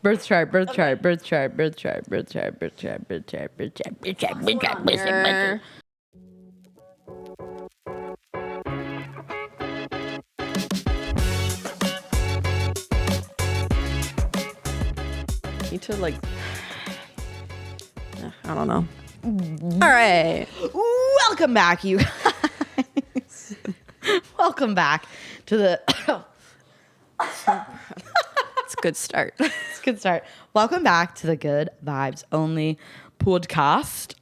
Birth chart, birth chart, birth chart, birth chart, birth chart, birth chart, birth chart, birth chart, birth chart, birth chart, birth chart. Need to like, I don't know. All right. Welcome back, you guys. Welcome back to the... It's a good start. It's a good start. Welcome back to the Good Vibes Only podcast.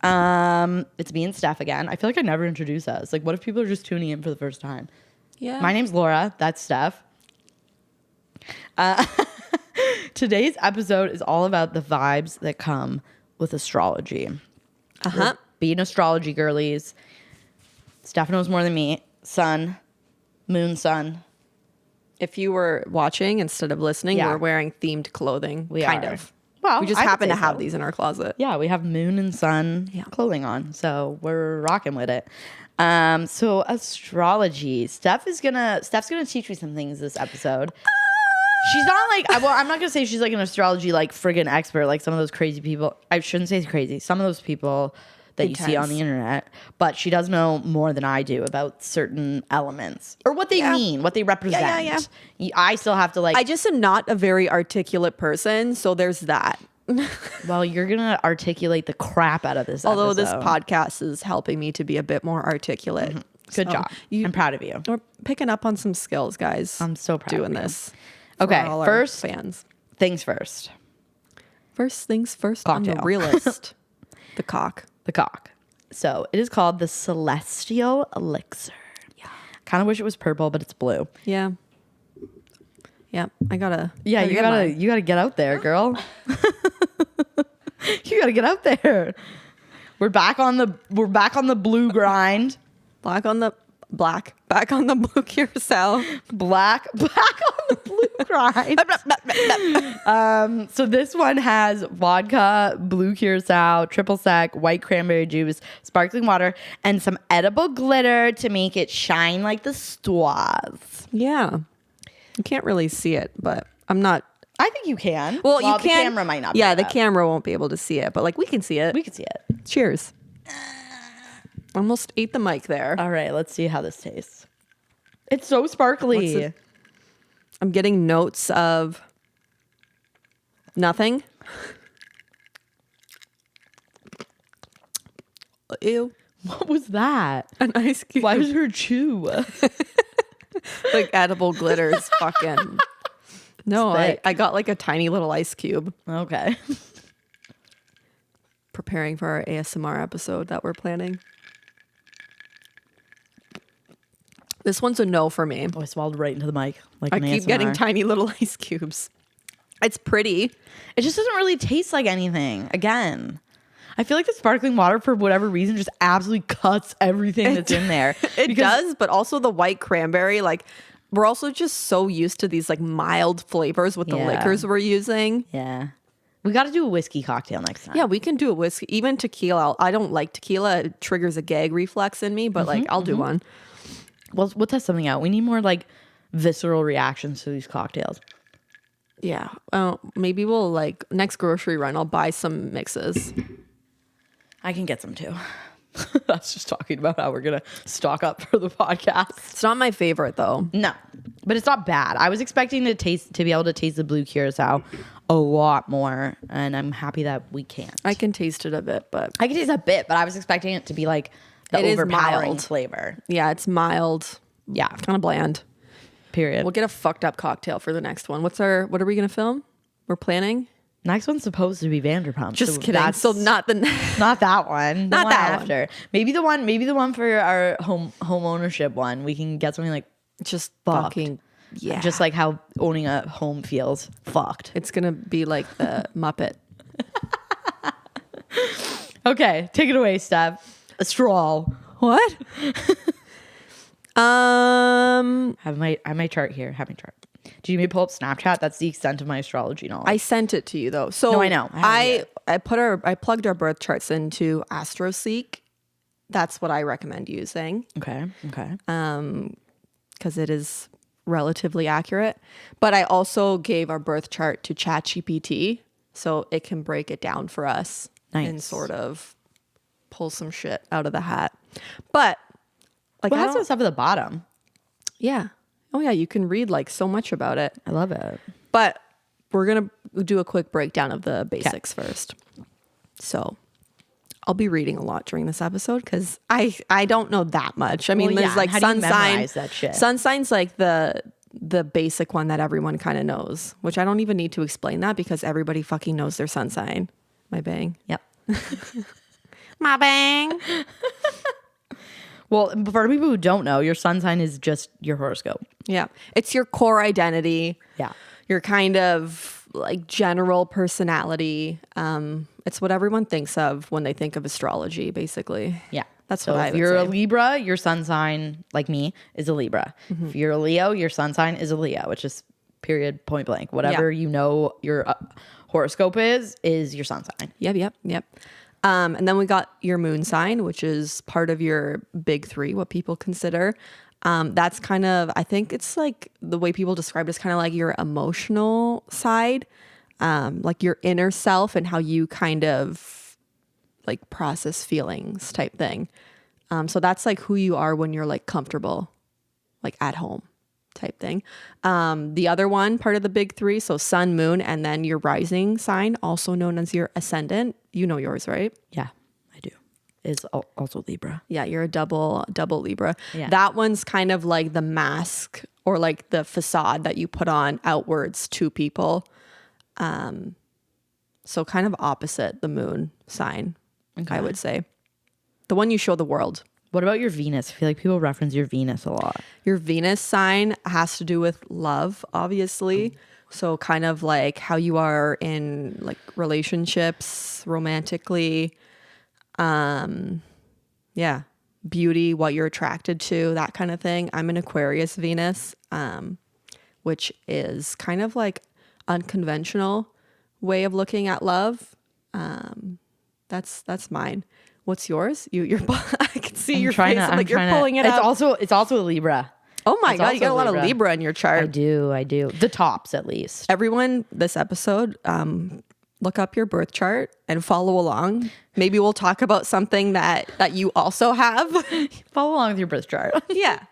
It's me and Steph again. I feel like I never introduce us. Like, what if people are just tuning in for the first time? Yeah. My name's Laura. That's Steph. Today's episode is all about the vibes that come with astrology. Uh-huh. We're being astrology girlies. Steph knows more than me. Sun, moon, sun. If you were watching instead of listening, Yeah. we're wearing themed clothing. We kind are. of. Well, We just I would happen say to have so. these in our closet. Yeah, we have moon and sun clothing on, so we're rocking with it. So astrology. Steph's gonna teach me some things this episode. She's not like, well, I'm not gonna say she's like an astrology like friggin' expert, like some of those crazy people. I shouldn't say crazy. Some of those people that you see on the internet, but she does know more than I do about certain elements or what they mean, what they represent. I still have to like. I just am not a very articulate person, so there's that. Well, you're gonna articulate the crap out of this. Although episode. this podcast is helping me to be a bit more articulate. Mm-hmm. Good job. I'm proud of you. We're picking up on some skills, guys. I'm so proud doing of you. this. Okay, for all our first fans. things first. First things first. Cocktail. I'm the realist. The cock. The cock. So it is called the Celestial Elixir. Yeah. Kind of wish it was purple, but it's blue. Yeah. Yeah. I gotta. Yeah, you gotta get out there, girl. You gotta get out there. We're back on the blue grind. Back on the blue curacao. Back on the blue grind. So this one has vodka, blue curacao, triple sec, white cranberry juice, sparkling water, and some edible glitter to make it shine like the stars. Yeah. You can't really see it, but I'm not. I think you can. Well, you the can. camera might not. Yeah, be the camera won't be able to see it, but like we can see it. We can see it. Cheers. Almost ate the mic there. All right, let's see how this tastes. It's so sparkly. I'm getting notes of nothing. Ew. What was that? An ice cube. Why was her chew? Like edible glitters. Fucking. No, I got like a tiny little ice cube. Okay. Preparing for our ASMR episode that we're planning. This one's a no for me. Oh, I swallowed right into the mic. Like I an keep ASMR. getting tiny little ice cubes. It's pretty. It just doesn't really taste like anything. Again, I feel like the sparkling water, for whatever reason, just absolutely cuts everything that's in there. It does, but also the white cranberry, like we're also just so used to these like mild flavors with the liquors we're using. Yeah. We got to do a whiskey cocktail next time. Yeah, we can do a whiskey, even tequila. I don't like tequila. It triggers a gag reflex in me, but like I'll do one. We'll test something out. We need more like visceral reactions to these cocktails. Yeah. Maybe we'll like next grocery run, I'll buy some mixes. I can get some too. I was just talking about how we're going to stock up for the podcast. It's not my favorite though. No, but it's not bad. I was expecting to be able to taste the blue curacao a lot more, and I'm happy that we can't. I can taste it a bit, but I can taste a bit, but I was expecting it to be like the It is overpowering mild. flavor. yeah, it's mild. Yeah, Kind of bland. period. We'll get a fucked up cocktail for the next one. What are we gonna film? We're planning. Next one's supposed to be Vanderpump. Just kidding. So not the not that one. Not the one that one. after. Maybe the one for our home ownership one. We can get something like just fucked. fucking yeah. Just like how owning a home feels. Fucked. It's gonna be like the Muppet. Okay, take it away, Steph. Astral. What? I have my chart here. Have my chart. Do you need me to pull up Snapchat? That's the extent of my astrology knowledge. I sent it to you though. So No, I know. I I plugged our birth charts into AstroSeek. That's what I recommend using. Okay. Because it is relatively accurate. But I also gave our birth chart to ChatGPT so it can break it down for us and sort of pull some shit out of the hat. But like, Well, that's stuff at the bottom. Yeah. Oh yeah, you can read like so much about it. I love it. But we're going to do a quick breakdown of the basics first. So I'll be reading a lot during this episode because I don't know that much. I mean, there's like sun sign. That shit? Sun sign's like the basic one that everyone kind of knows, which I don't even need to explain that because everybody fucking knows their sun sign. My bang. Yep. My bang. Well, for people who don't know, your sun sign is just your horoscope. Yeah. It's your core identity. Yeah. Your kind of like general personality. It's what everyone thinks of when they think of astrology, basically. Yeah. That's what I would say. If you're a Libra, your sun sign, like me, is a Libra. Mm-hmm. If you're a Leo, your sun sign is a Leo, which is period, point blank. Whatever you know your horoscope is your sun sign. Yep. And then we got your moon sign, which is part of your big three, what people consider. That's kind of, I think it's like the way people describe it is kind of like your emotional side, like your inner self and how you kind of like process feelings type thing. So that's like who you are when you're like comfortable, like at home type thing. The other one, part of the big three, so sun, moon, and then your rising sign, also known as your ascendant. You know yours, right? Yeah, I do. Is also Libra. Yeah, you're a double Libra. Yeah. That one's kind of like the mask or like the facade that you put on outwards to people. So kind of opposite the moon sign, I would say. The one you show the world. What about your Venus? I feel like people reference your Venus a lot. Your Venus sign has to do with love, obviously. So kind of like how you are in like relationships, romantically. Yeah. Beauty, what you're attracted to, that kind of thing. I'm an Aquarius Venus, which is kind of like unconventional way of looking at love. That's mine. What's yours? You're I can see your face. Like you're pulling it up. It's also a Libra. Oh my God, you got a lot of Libra in your chart. I do. The tops, at least. Everyone, this episode, look up your birth chart and follow along. Maybe we'll talk about something that you also have. Follow along with your birth chart. Yeah.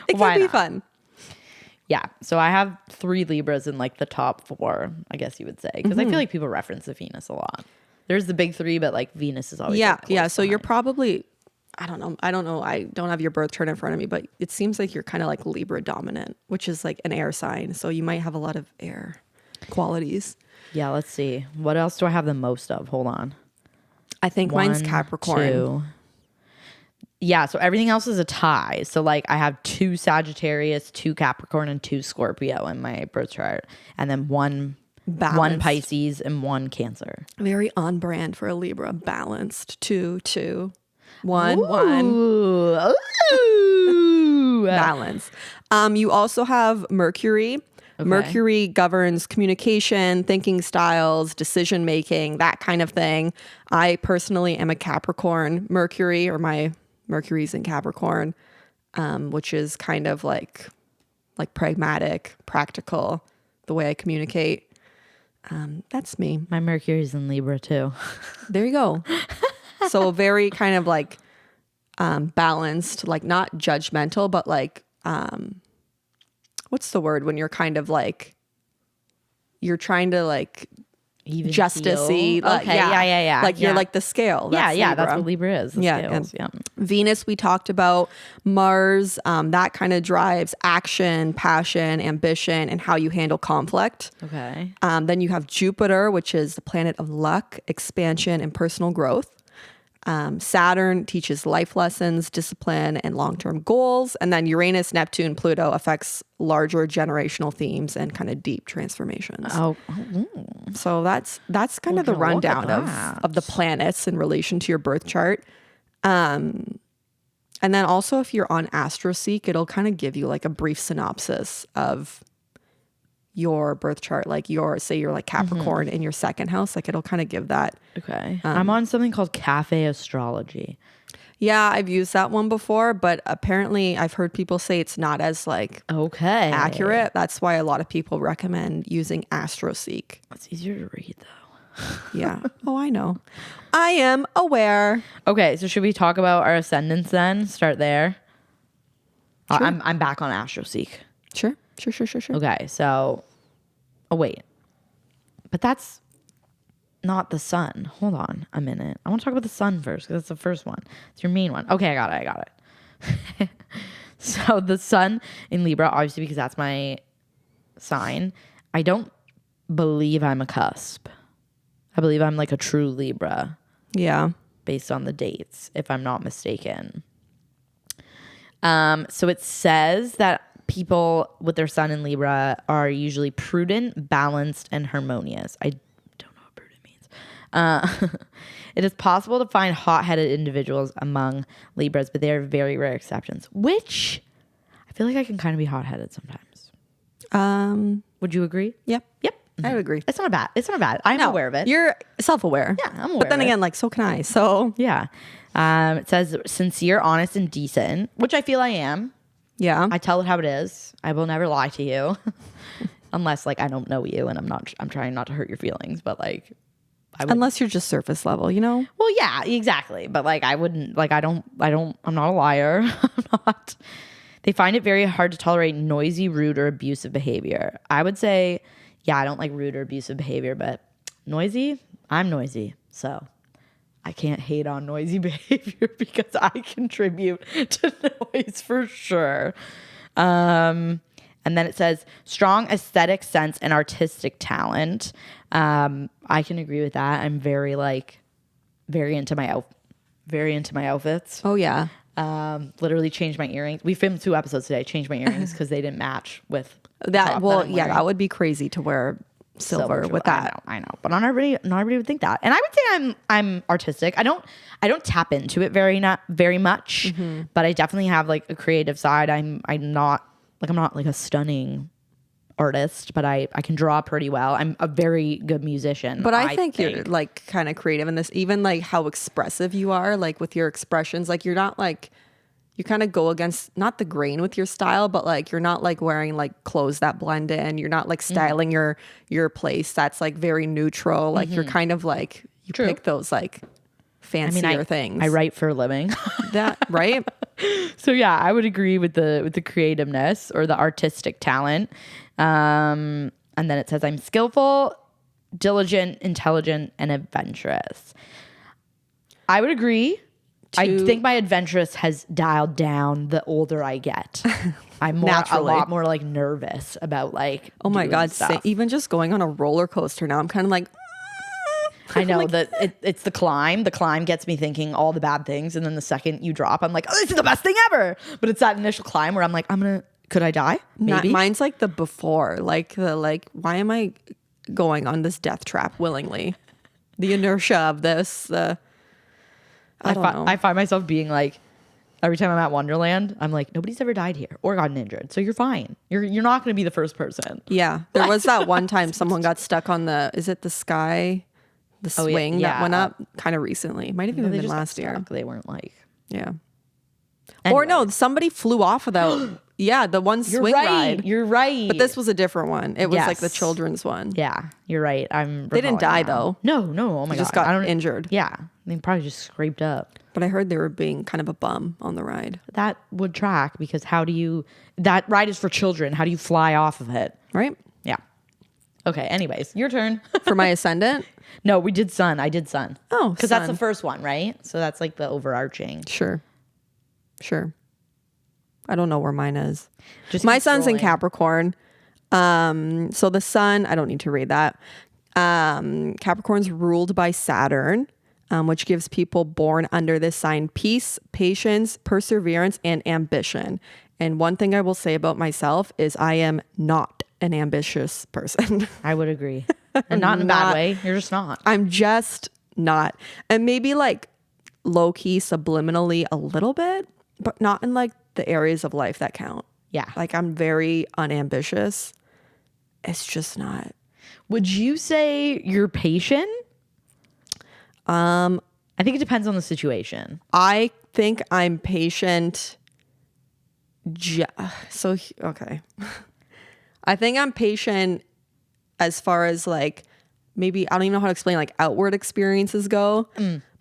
It can be fun. Yeah. So I have 3 Libras in like the top 4, I guess you would say. Because I feel like people reference the Venus a lot. There's the big 3, but like Venus is always Yeah. like Yeah. So behind. you're probably, I don't know. I don't have your birth chart in front of me, but it seems like you're kind of like Libra dominant, which is like an air sign. So you might have a lot of air qualities. Yeah. Let's see. What else do I have the most of? Hold on. I think mine's 1, Capricorn. 2. Yeah, so everything else is a tie. So like I have 2 Sagittarius, 2 Capricorn, and 2 Scorpio in my birth chart, and then one Pisces and 1 Cancer. Very on brand for a Libra. Balanced. 2, 2, 1, 1. Ooh. Balance. You also have Mercury. Okay. Mercury governs communication, thinking styles, decision making, that kind of thing. I personally am a Capricorn Mercury, or my Mercury's in Capricorn, which is kind of like pragmatic, practical, the way I communicate. That's me. My Mercury's in Libra too. There you go. So very kind of like balanced, like not judgmental, but like what's the word when you're kind of like you're trying to like Even justice-y. Okay, yeah. Like you're like the scale. That's Libra. Libra. That's what Libra is. The scales. Yeah. Venus, we talked about. Mars, that kind of drives action, passion, ambition, and how you handle conflict. Okay. Then you have Jupiter, which is the planet of luck, expansion, and personal growth. Saturn teaches life lessons, discipline, and long-term goals. And then Uranus, Neptune, Pluto affects larger generational themes and kind of deep transformations. So that's kind of the rundown of the planets in relation to your birth chart. And then also if you're on AstroSeek, it'll kind of give you like a brief synopsis of your birth chart, like you're like Capricorn in your second house, like it'll kind of give that. Okay. I'm on something called Cafe Astrology. Yeah, I've used that one before, but apparently I've heard people say it's not as like Okay. accurate. That's why a lot of people recommend using AstroSeek. It's easier to read though. Yeah. Oh, I know. I am aware. Okay, so should we talk about our ascendants then? Start there. Sure. I'm back on AstroSeek. Sure. Okay, so wait. But that's not the sun. Hold on a minute. I want to talk about the sun first because that's the first one. It's your main one. Okay, I got it. So the sun in Libra, obviously because that's my sign. I don't believe I'm a cusp. I believe I'm like a true Libra Yeah. based on the dates, if I'm not mistaken. So it says that people with their sun in Libra are usually prudent, balanced, and harmonious. I don't know what prudent means. It is possible to find hot-headed individuals among Libras, but they are very rare exceptions, which I feel like I can kind of be hot-headed sometimes. Would you agree? Yep. Yep. I would agree. It's not bad. I'm aware of it. You're self-aware. Yeah, I'm aware But then of it. again, like, so can I. So, Yeah. It says sincere, honest, and decent, which I feel I am. yeah. I tell it how it is. I will never lie to you unless like I don't know you and I'm trying not to hurt your feelings, but like Unless you're just surface level, you know? well, yeah, exactly. But like I wouldn't like I'm not a liar. I'm not. They find it very hard to tolerate noisy, rude, or abusive behavior. I would say, yeah, I don't like rude or abusive behavior, but noisy, I'm noisy. So I can't hate on noisy behavior because I contribute to noise for sure. And then it says strong aesthetic sense and artistic talent. I can agree with that. I'm very into my outfits. Oh, yeah. Literally changed my earrings. We filmed 2 episodes today. Changed my earrings because they didn't match with the That, top well, that I'm yeah, wearing. that would be crazy to wear silver with that. I know, but not everybody would think that. And I would say I'm artistic. I don't tap into it very much, but I definitely have like a creative side. I'm not like a stunning artist, but I can draw pretty well. I'm a very good musician. But I think you're like kind of creative in this, even like how expressive you are, like with your expressions. Like you're not like, you kind of go against not the grain with your style, but like you're not like wearing like clothes that blend in. You're not like styling your place that's like very neutral. Like you're kind of like you True. pick those like fancier things. I write for a living. That right? So yeah, I would agree with the creativeness or the artistic talent. And then it says I'm skillful, diligent, intelligent, and adventurous. I would agree. I think my adventurous has dialed down the older I get. I'm a lot more like nervous about like. Oh my doing God! stuff. Even just going on a roller coaster now, I'm kind of like. I know that it's the climb. The climb gets me thinking all the bad things, and then the second you drop, I'm like, oh, this is the best thing ever. But it's that initial climb where I'm like, could I die? Maybe. Mine's like the before, like why am I going on this death trap willingly? The inertia of this. I don't know. I find myself being like, every time I'm at Wonderland, I'm like, nobody's ever died here or gotten injured, so you're fine. You're not going to be the first person. Yeah, there was that one time someone got stuck on the swing that went up kind of recently. Might have even been last year. They weren't like, yeah. Anyway. Or no, somebody flew off without. Yeah, the one swing ride. You're right. But this was a different one. It was like the children's one. Yeah, you're right. They didn't die though. No. Oh my god. Just got injured. Yeah, they probably just scraped up. But I heard they were being kind of a bum on the ride. That would track because that ride is for children. How do you fly off of it? Right? Yeah. Okay. Anyways, your turn. For my ascendant? No, we did sun. I did sun. Oh, because that's the first one, right? So that's like the overarching. Sure. I don't know where mine is. Just my sun's in Capricorn. So the sun, I don't need to read that. Capricorn's ruled by Saturn, which gives people born under this sign peace, patience, perseverance, and ambition. And one thing I will say about myself is I am not an ambitious person. I would agree. And not in a bad way. You're just not. I'm just not. And maybe like low key subliminally a little bit, but not in like the areas of life that count. Yeah. Like I'm very unambitious. It's just not. Would you say you're patient? I think it depends on the situation. I think I'm patient. Okay. I think I'm patient as far as like, maybe, I don't even know how to explain like outward experiences go,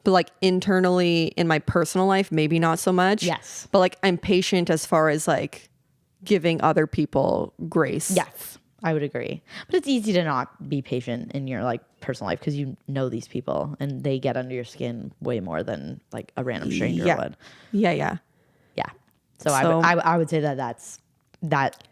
but like internally in my personal life, maybe not so much. Yes. But like I'm patient as far as like giving other people grace. Yes, I would agree. But it's easy to not be patient in your like personal life because you know these people and they get under your skin way more than like a random stranger would. Yeah. Yeah. Yeah. So I would say that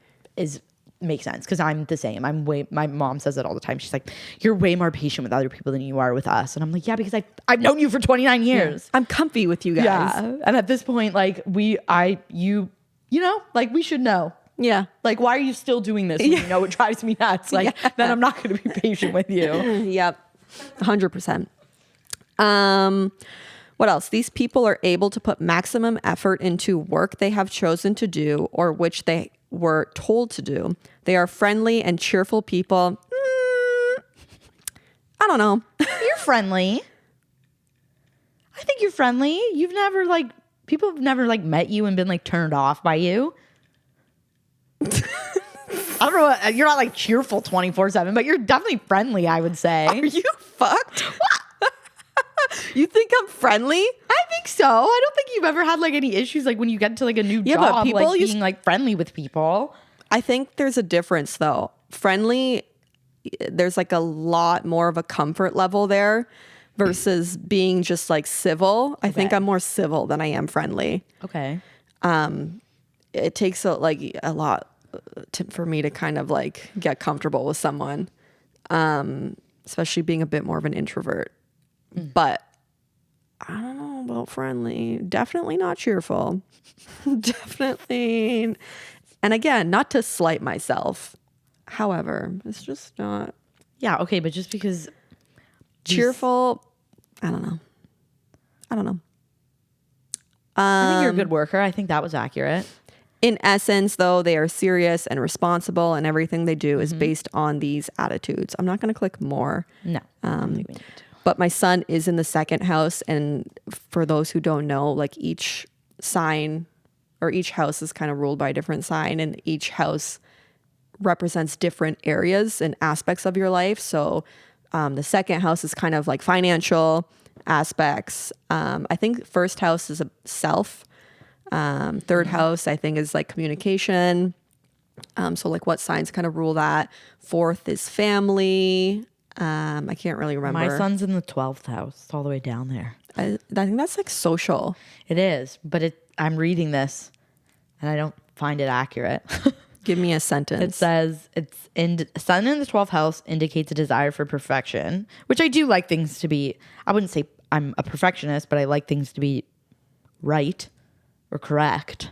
makes sense because I'm the same. My mom says it all the time. She's like, you're way more patient with other people than you are with us. And I'm like, yeah, because I've known you for 29 years. Yeah. I'm comfy with you guys. Yeah. And at this point, like you know, like we should know. Yeah. Like, why are you still doing this when you know it drives me nuts? Like, then I'm not going to be patient with you. Yep. 100%. What else? These people are able to put maximum effort into work they have chosen to do or which they were told to do. They are friendly and cheerful people. I don't know. You're friendly. I think you're friendly. People have never like met you and been like turned off by you. I don't know. You're not like cheerful 24/7, but you're definitely friendly, I would say. Are you fucked? You think I'm friendly? I think so. I don't think you've ever had like any issues like when you get to like a new job, but people like being like friendly with people. I think there's a difference though. Friendly, there's like a lot more of a comfort level there versus being just like civil. I think I'm more civil than I am friendly. Okay. It takes a lot for me to kind of like get comfortable with someone, especially being a bit more of an introvert. But I don't know about friendly. Definitely not cheerful. Definitely. And again, not to slight myself. However, it's just not. Yeah. Okay. But just because cheerful, I don't know. I think you're a good worker. I think that was accurate. In essence, though, they are serious and responsible, and everything they do is based on these attitudes. I'm not going to click more. No. I don't think we need to. But my son is in the second house. And for those who don't know, like each sign or each house is kind of ruled by a different sign. And each house represents different areas and aspects of your life. So the second house is kind of like financial aspects. I think first house is a self. Third house, I think, is like communication. So like what signs kind of rule that. Fourth is family. I can't really remember. My son's in the 12th house. It's all the way down there. I think that's like social. It is, but I'm reading this and I don't find it accurate. Give me a sentence. It says sun in the 12th house indicates a desire for perfection, which I do like things to be. I wouldn't say I'm a perfectionist, but I like things to be right or correct.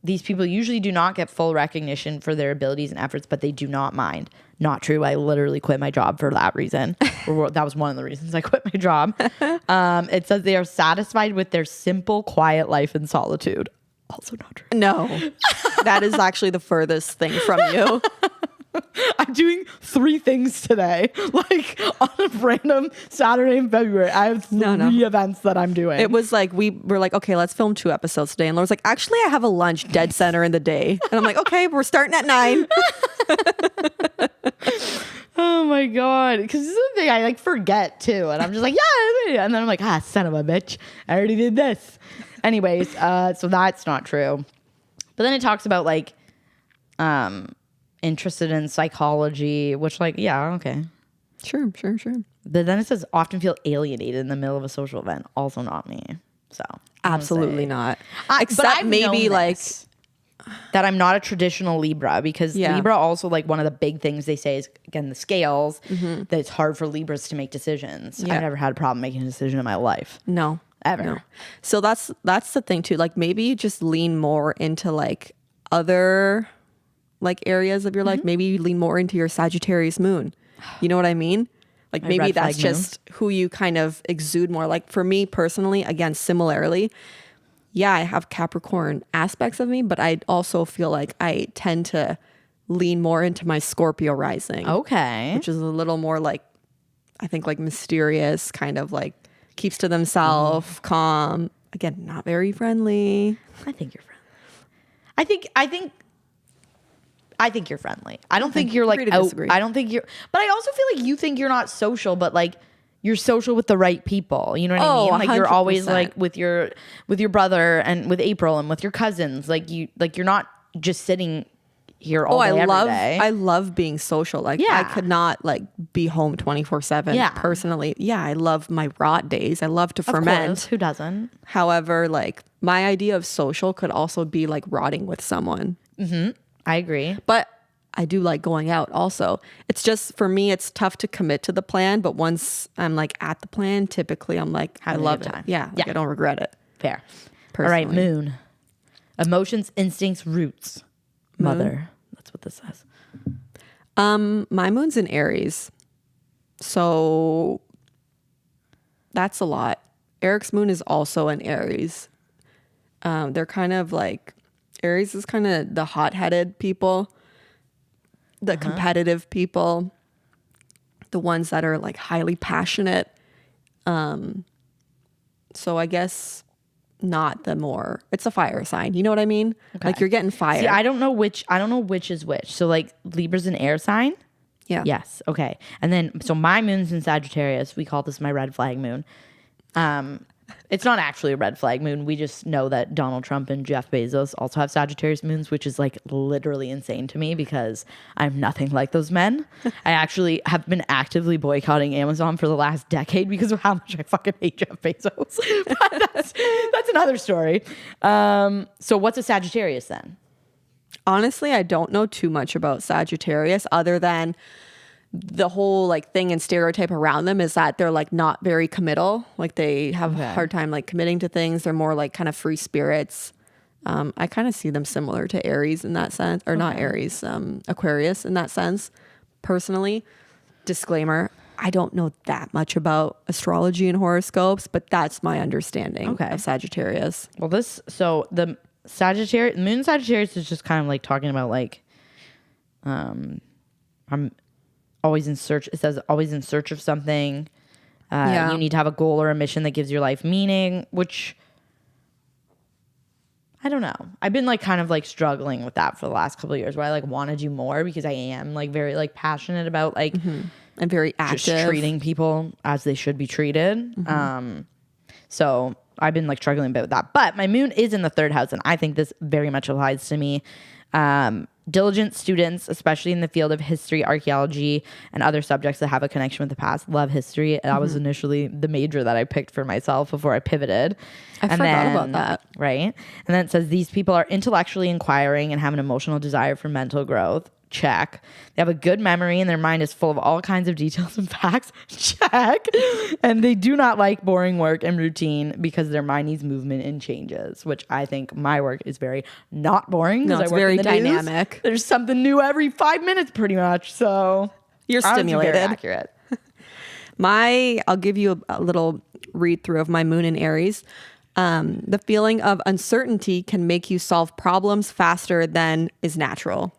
These people usually do not get full recognition for their abilities and efforts, but they do not mind. Not true. I literally quit my job for that reason. Or that was one of the reasons I quit my job. It says they are satisfied with their simple, quiet life in solitude. Also not true. No, that is actually the furthest thing from you. I'm doing 3 things today. Like on a random Saturday in February, I have 3 events that I'm doing. It was like, we were like, okay, let's film 2 episodes today. And Laura's like, actually, I have a lunch dead center in the day. And I'm like, okay, we're starting at 9. Oh my God. Because this is the thing I like forget too. And I'm just like, yeah. And then I'm like, son of a bitch. I already did this. Anyways, so that's not true. But then it talks about like, interested in psychology, which like, yeah, okay. Sure. But then it says often feel alienated in the middle of a social event. Also not me. So absolutely not. Except maybe like that I'm not a traditional Libra because Libra also like one of the big things they say is again the scales that it's hard for Libras to make decisions. I've never had a problem making a decision in my life. No. Ever. No. So that's the thing too. Like maybe you just lean more into like other like areas of your life. Maybe you lean more into your Sagittarius moon. You know what I mean? Like maybe that's just who you kind of exude more. Like for me personally, again, similarly, yeah, I have Capricorn aspects of me, but I also feel like I tend to lean more into my Scorpio rising. Okay. Which is a little more like, I think like mysterious, kind of like keeps to themselves, calm. Again, not very friendly. I think you're friendly. I think you're friendly. I don't think you're like Agree to out. disagree. I don't think you're, but I also feel like you think you're not social, but like you're social with the right people. You know what I mean? Like you're always 100%. like with your brother and with April and with your cousins. Like you're not just sitting here all day, every day. I love being social. Like Yeah. I could not like be home 24/7 Yeah. personally. Yeah, I love my rot days. I love to Of ferment. course, who doesn't? However, like my idea of social could also be like rotting with someone. I agree. But I do like going out also. It's just for me, it's tough to commit to the plan. But once I'm like at the plan, typically I'm like, I Having a love good it. time. Yeah, like, Yeah. I don't regret it. Fair. All right, Personally. moon. Emotions, instincts, roots. Mother. That's what this says. My moon's in Aries. So that's a lot. Eric's moon is also in Aries. They're kind of like, Aries is kind of the hot-headed people, the competitive people, the ones that are like highly passionate. So I guess not the more, it's a fire sign. You know what I mean? Like you're getting fire. See, I don't know which is which. So like Libra's an air sign. Yeah. Yes. Okay. And then so my moon's in Sagittarius. We call this my red flag moon. It's not actually a red flag moon. We just know that Donald Trump and Jeff Bezos also have Sagittarius moons, which is like literally insane to me because I'm nothing like those men. I actually have been actively boycotting Amazon for the last decade because of how much I fucking hate Jeff Bezos. But that's another story. So what's a Sagittarius then? Honestly, I don't know too much about Sagittarius other than the whole like thing and stereotype around them is that they're like not very committal. Like they have a hard time like committing to things. They're more like kind of free spirits. I kind of see them similar to Aries in that sense, or not Aries, Aquarius in that sense. Personally, disclaimer, I don't know that much about astrology and horoscopes, but that's my understanding of Sagittarius. Well, the Sagittarius, moon Sagittarius is just kind of like talking about like, I'm always in search. It says always in search of something. You need to have a goal or a mission that gives your life meaning, which I don't know. I've been like kind of like struggling with that for the last couple of years where I like want to do more because I am like very like passionate about like And very active. just treating people as they should be treated. So I've been like struggling a bit with that. But my moon is in the third house, and I think this very much applies to me. Diligent students, especially in the field of history, archaeology, and other subjects that have a connection with the past, love history. That was initially the major that I picked for myself before I pivoted. I forgot about that. Right? And then it says these people are intellectually inquiring and have an emotional desire for mental growth. Check. They have a good memory and their mind is full of all kinds of details and facts. Check. And they do not like boring work and routine because their mind needs movement and changes, which I think my work is very not boring. No, it's very dynamic. There's something new every 5 minutes pretty much. So You're honestly, stimulated. very accurate. I'll give you a little read through of my moon in Aries. The feeling of uncertainty can make you solve problems faster than is natural.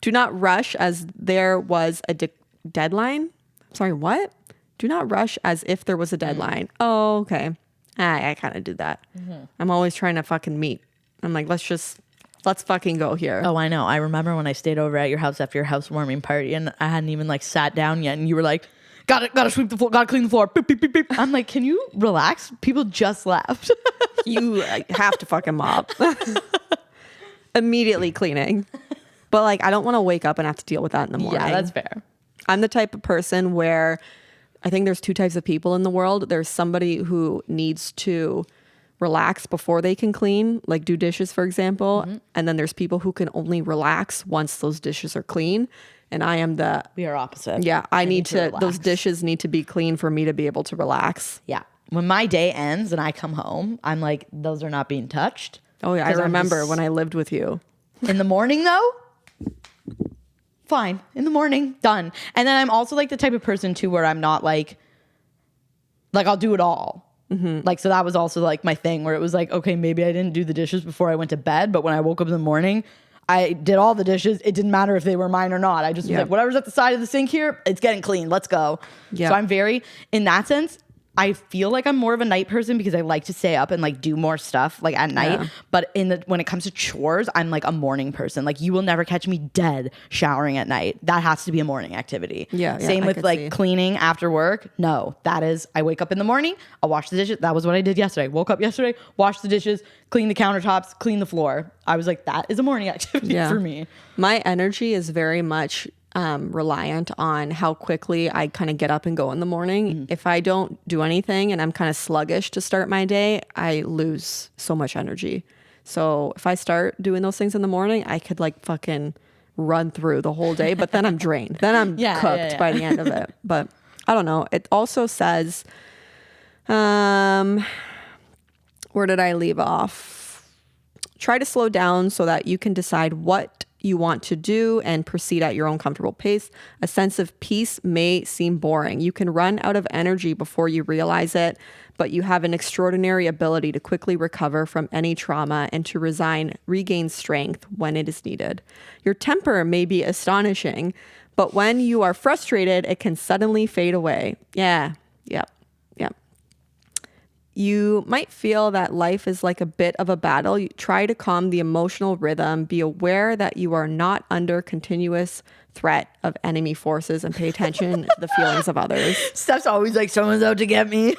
Do not rush as there was a deadline. Sorry, what? Do not rush as if there was a deadline. Oh, okay. I kind of do that. I'm always trying to fucking meet. I'm like, let's fucking go here. Oh, I know. I remember when I stayed over at your house after your housewarming party and I hadn't even like sat down yet and you were like, gotta sweep the floor, gotta clean the floor. Beep, beep, beep, beep. I'm like, can you relax? People just left. You have to fucking mop. Immediately cleaning. But like, I don't want to wake up and have to deal with that in the morning. Yeah, that's fair. I'm the type of person where I think there's two types of people in the world. There's somebody who needs to relax before they can clean, like do dishes, for example. And then there's people who can only relax once those dishes are clean. And I am We are opposite. yeah, I need to relax. those dishes need to be clean for me to be able to relax. Yeah. When my day ends and I come home, I'm like, those are not being touched. Oh yeah, I 'Cause I'm remember just- when I lived with you. In the morning though, fine. In the morning, done. And then I'm also like the type of person too where I'm not like I'll do it all. Like, so that was also like my thing where it was like, okay, maybe I didn't do the dishes before I went to bed, but when I woke up in the morning, I did all the dishes. It didn't matter if they were mine or not. I just was Yeah. like, whatever's at the side of the sink here, it's getting clean. Let's go. Yeah. So I'm very, in that sense, I feel like I'm more of a night person because I like to stay up and like do more stuff like at night. Yeah. But when it comes to chores, I'm like a morning person. Like you will never catch me dead showering at night. That has to be a morning activity. Yeah, Same I with could like see. cleaning after work. No, that is, I wake up in the morning, I'll wash the dishes. That was what I did yesterday. Woke up yesterday, washed the dishes, clean the countertops, clean the floor. I was like, that is a morning activity for me. My energy is very much reliant on how quickly I kind of get up and go in the morning. If I don't do anything and I'm kind of sluggish to start my day, I lose so much energy. So if I start doing those things in the morning, I could like fucking run through the whole day, but then I'm drained. Then I'm cooked by the end of it. But I don't know. It also says, where did I leave off? Try to slow down so that you can decide what you want to do and proceed at your own comfortable pace. A sense of peace may seem boring. You can run out of energy before you realize it, but you have an extraordinary ability to quickly recover from any trauma and to regain strength when it is needed. Your temper may be astonishing, but when you are frustrated, it can suddenly fade away. Yeah. Yep. You might feel that life is like a bit of a battle. You try to calm the emotional rhythm. Be aware that you are not under continuous threat of enemy forces and pay attention to the feelings of others. Steph's always like, someone's out to get me.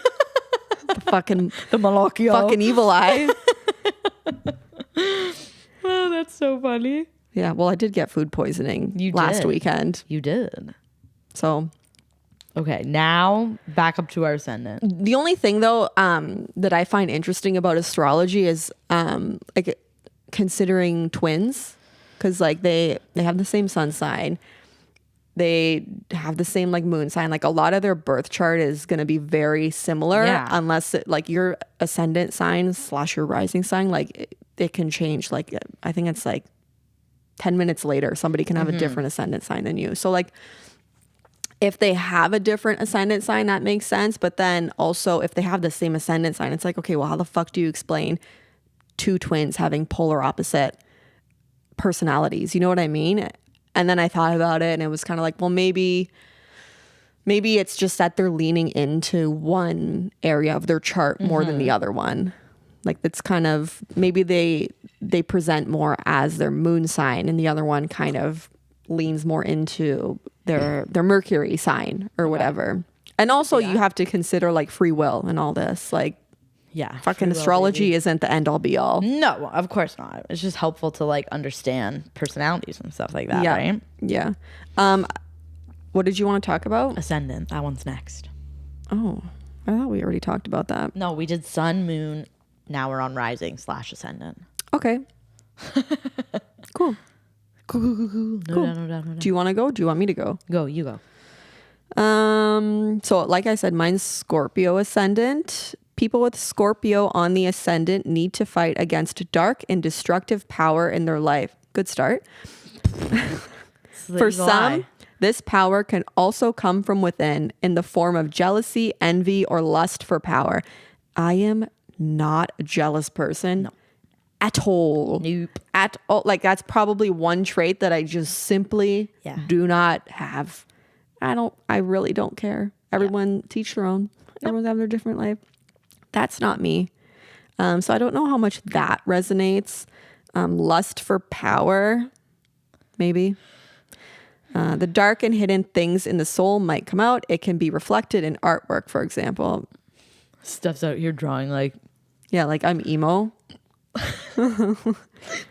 The Malocchio. Fucking evil eye. Oh, that's so funny. Yeah, well, I did get food poisoning You last did. weekend. You did. So Okay, now back up to our ascendant. the only thing though that I find interesting about astrology is like considering twins, because like they have the same sun sign, they have the same like moon sign. Like a lot of their birth chart is going to be very similar, unless it, like your ascendant sign / your rising sign, like it can change. Like I think it's like 10 minutes later somebody can have a different ascendant sign than you. So like if they have a different ascendant sign, that makes sense. But then also if they have the same ascendant sign, it's like, okay, well, how the fuck do you explain two twins having polar opposite personalities? You know what I mean? And then I thought about it and it was kind of like, well, maybe it's just that they're leaning into one area of their chart more than the other one. Like it's kind of, maybe they present more as their moon sign and the other one kind of leans more into their Mercury sign or whatever. And also you have to consider like free will and all this. Like fucking astrology isn't the end all be all. No, of course not. It's just helpful to like understand personalities and stuff like that, right? Yeah. What did you want to talk about? Ascendant, that one's next. Oh, I thought we already talked about that. No, we did sun, moon. Now we're on rising / ascendant. Okay. Cool. Cool. No. Do you want to go? Do you want me to go? Go, you go. So like I said, mine's Scorpio ascendant. People with Scorpio on the ascendant need to fight against dark and destructive power in their life. Good start. For some, this power can also come from within in the form of jealousy, envy, or lust for power. I am not a jealous person. No. At all. Nope. At all. Like that's probably one trait that I just simply do not have. I really don't care. Everyone teach their own. Everyone's having their different life. That's not me. So I don't know how much that resonates. Lust for power, maybe. The dark and hidden things in the soul might come out. It can be reflected in artwork, for example. Stuff's out here drawing like Like I'm emo.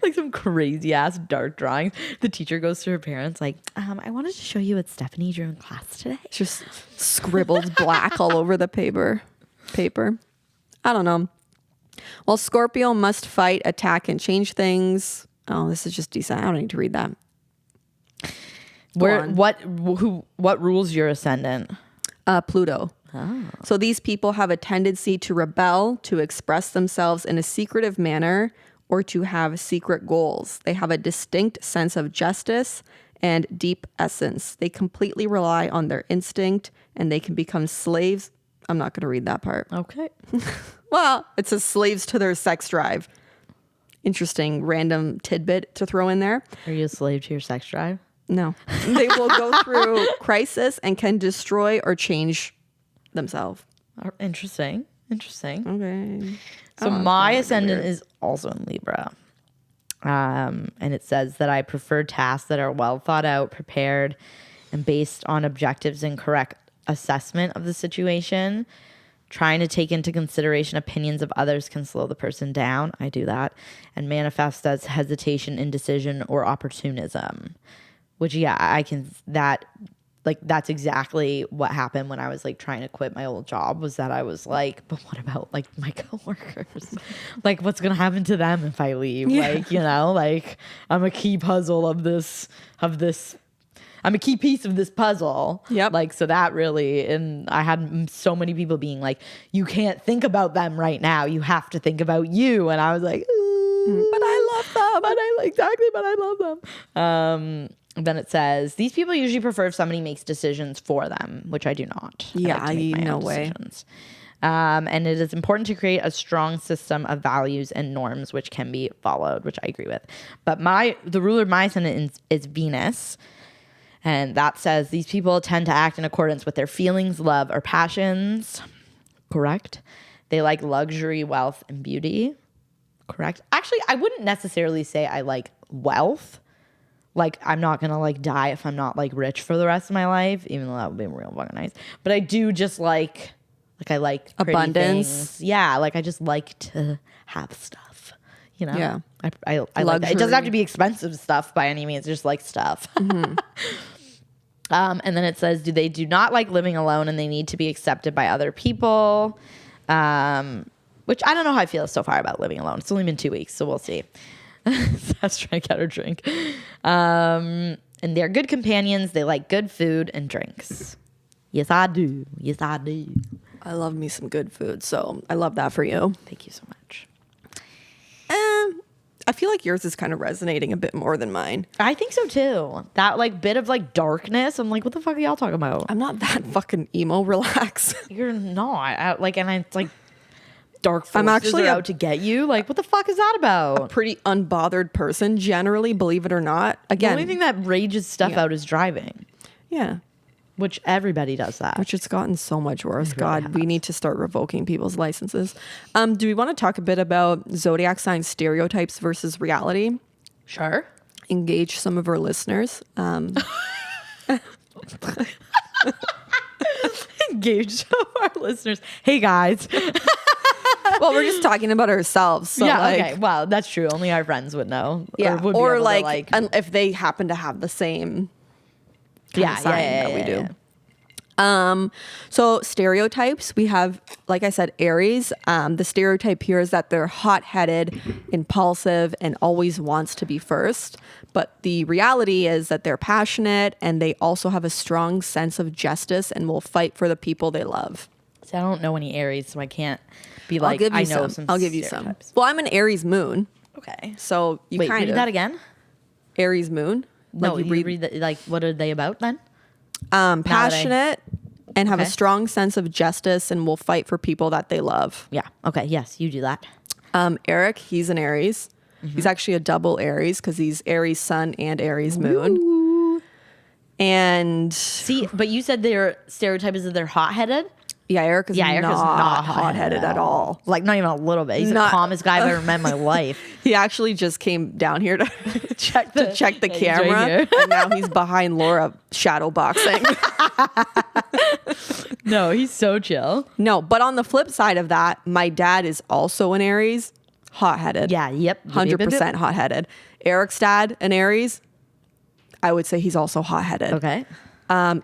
like some crazy ass dark drawings. The teacher goes to her parents like, I wanted to show you what Stephanie drew in class today. Just scribbled black all over the paper. I don't know. Well, Scorpio must fight, attack, and change things. Oh, this is just decent. I don't need to read that. What rules your ascendant? Pluto. Oh. So these people have a tendency to rebel, to express themselves in a secretive manner, or to have secret goals. They have a distinct sense of justice and deep essence. They completely rely on their instinct and they can become slaves. I'm not going to read that part. Okay. Well, it says slaves to their sex drive interesting random tidbit to throw in there. Are you a slave to your sex drive? No. They will go through crisis and can destroy or change themselves. Interesting. Okay. So my ascendant is also in Libra. And it says that I prefer tasks that are well thought out, prepared, and based on objectives and correct assessment of the situation. Trying to take into consideration opinions of others can slow the person down. I do that. And manifest as hesitation, indecision, or opportunism. Which, yeah, that's exactly what happened when I was like trying to quit my old job, was that I was like, but what about like my coworkers? Like, what's going to happen to them if I leave? Yeah. Like, you know, like I'm a key puzzle of this, I'm a key piece of this puzzle. Yep. Like, so that really, and I had so many people being like, you can't think about them right now. You have to think about you. And I was like, but I love them. But I love them. Then it says, these people usually prefer if somebody makes decisions for them, which I do not. Yeah, no way. And it is important to create a strong system of values and norms which can be followed, which I agree with. But the ruler of my ascendant is Venus. And that says these people tend to act in accordance with their feelings, love, or passions. Correct. They like luxury, wealth, and beauty. Correct. Actually, I wouldn't necessarily say I like wealth. Like, I'm not going to like die if I'm not like rich for the rest of my life, even though that would be real fucking nice. But I do just like I like abundance. Things. Yeah. Like, I just like to have stuff, you know? Yeah. I like that. It doesn't have to be expensive stuff by any means. Just like stuff. Mm-hmm. And then it says, they do not like living alone and they need to be accepted by other people. Which I don't know how I feel so far about living alone. It's only been 2 weeks, so we'll see. That's trying to get her drink. And they're good companions. They like good food and drinks. Yes, I do. I love me some good food, so I love that for you. Thank you so much. I feel like yours is kind of resonating a bit more than mine. I think so too. That like bit of like darkness. I'm like, what the fuck are y'all talking about? I'm not that fucking emo. relax. You're not. And it's like dark forces I'm actually out to get you. Like, what the fuck is that about? A pretty unbothered person, generally, believe it or not. Again, the only thing that rages stuff out is driving. Yeah. Which everybody does that. Which it's gotten so much worse. God, we need to start revoking people's licenses. Do we want to talk a bit about zodiac sign stereotypes versus reality? Sure. Engage some of our listeners. Engage some of our listeners. Hey, guys. Well, we're just talking about ourselves. So yeah, okay. Well, that's true. Only our friends would know. Yeah. Or like if they happen to have the same sign that we do. So stereotypes, we have, like I said, Aries. The stereotype here is that they're hot-headed, impulsive, and always wants to be first. But the reality is that they're passionate and they also have a strong sense of justice and will fight for the people they love. See, I don't know any Aries, so I can't be like, I know some. I'll give you some. Well, I'm an Aries moon. Okay. So you Wait, kind read of that again? Aries moon. No, like you read like, what are they about then? Passionate and have a strong sense of justice and will fight for people that they love. Yeah. Okay. Yes, you do that. Eric, he's an Aries. Mm-hmm. He's actually a double Aries because he's Aries sun and Aries moon. Ooh. And see, but you said their stereotype is that they're hot-headed. Yeah, Eric is not hot-headed at all. Like, not even a little bit. He's the calmest guy I've ever met in my life. He actually just came down here to check the camera. Right, and now he's behind Laura shadow boxing. No, he's so chill. No, but on the flip side of that, my dad is also an Aries, hot-headed. Yeah, yep. 100% hot-headed. Eric's dad, an Aries, I would say he's also hot-headed. Okay.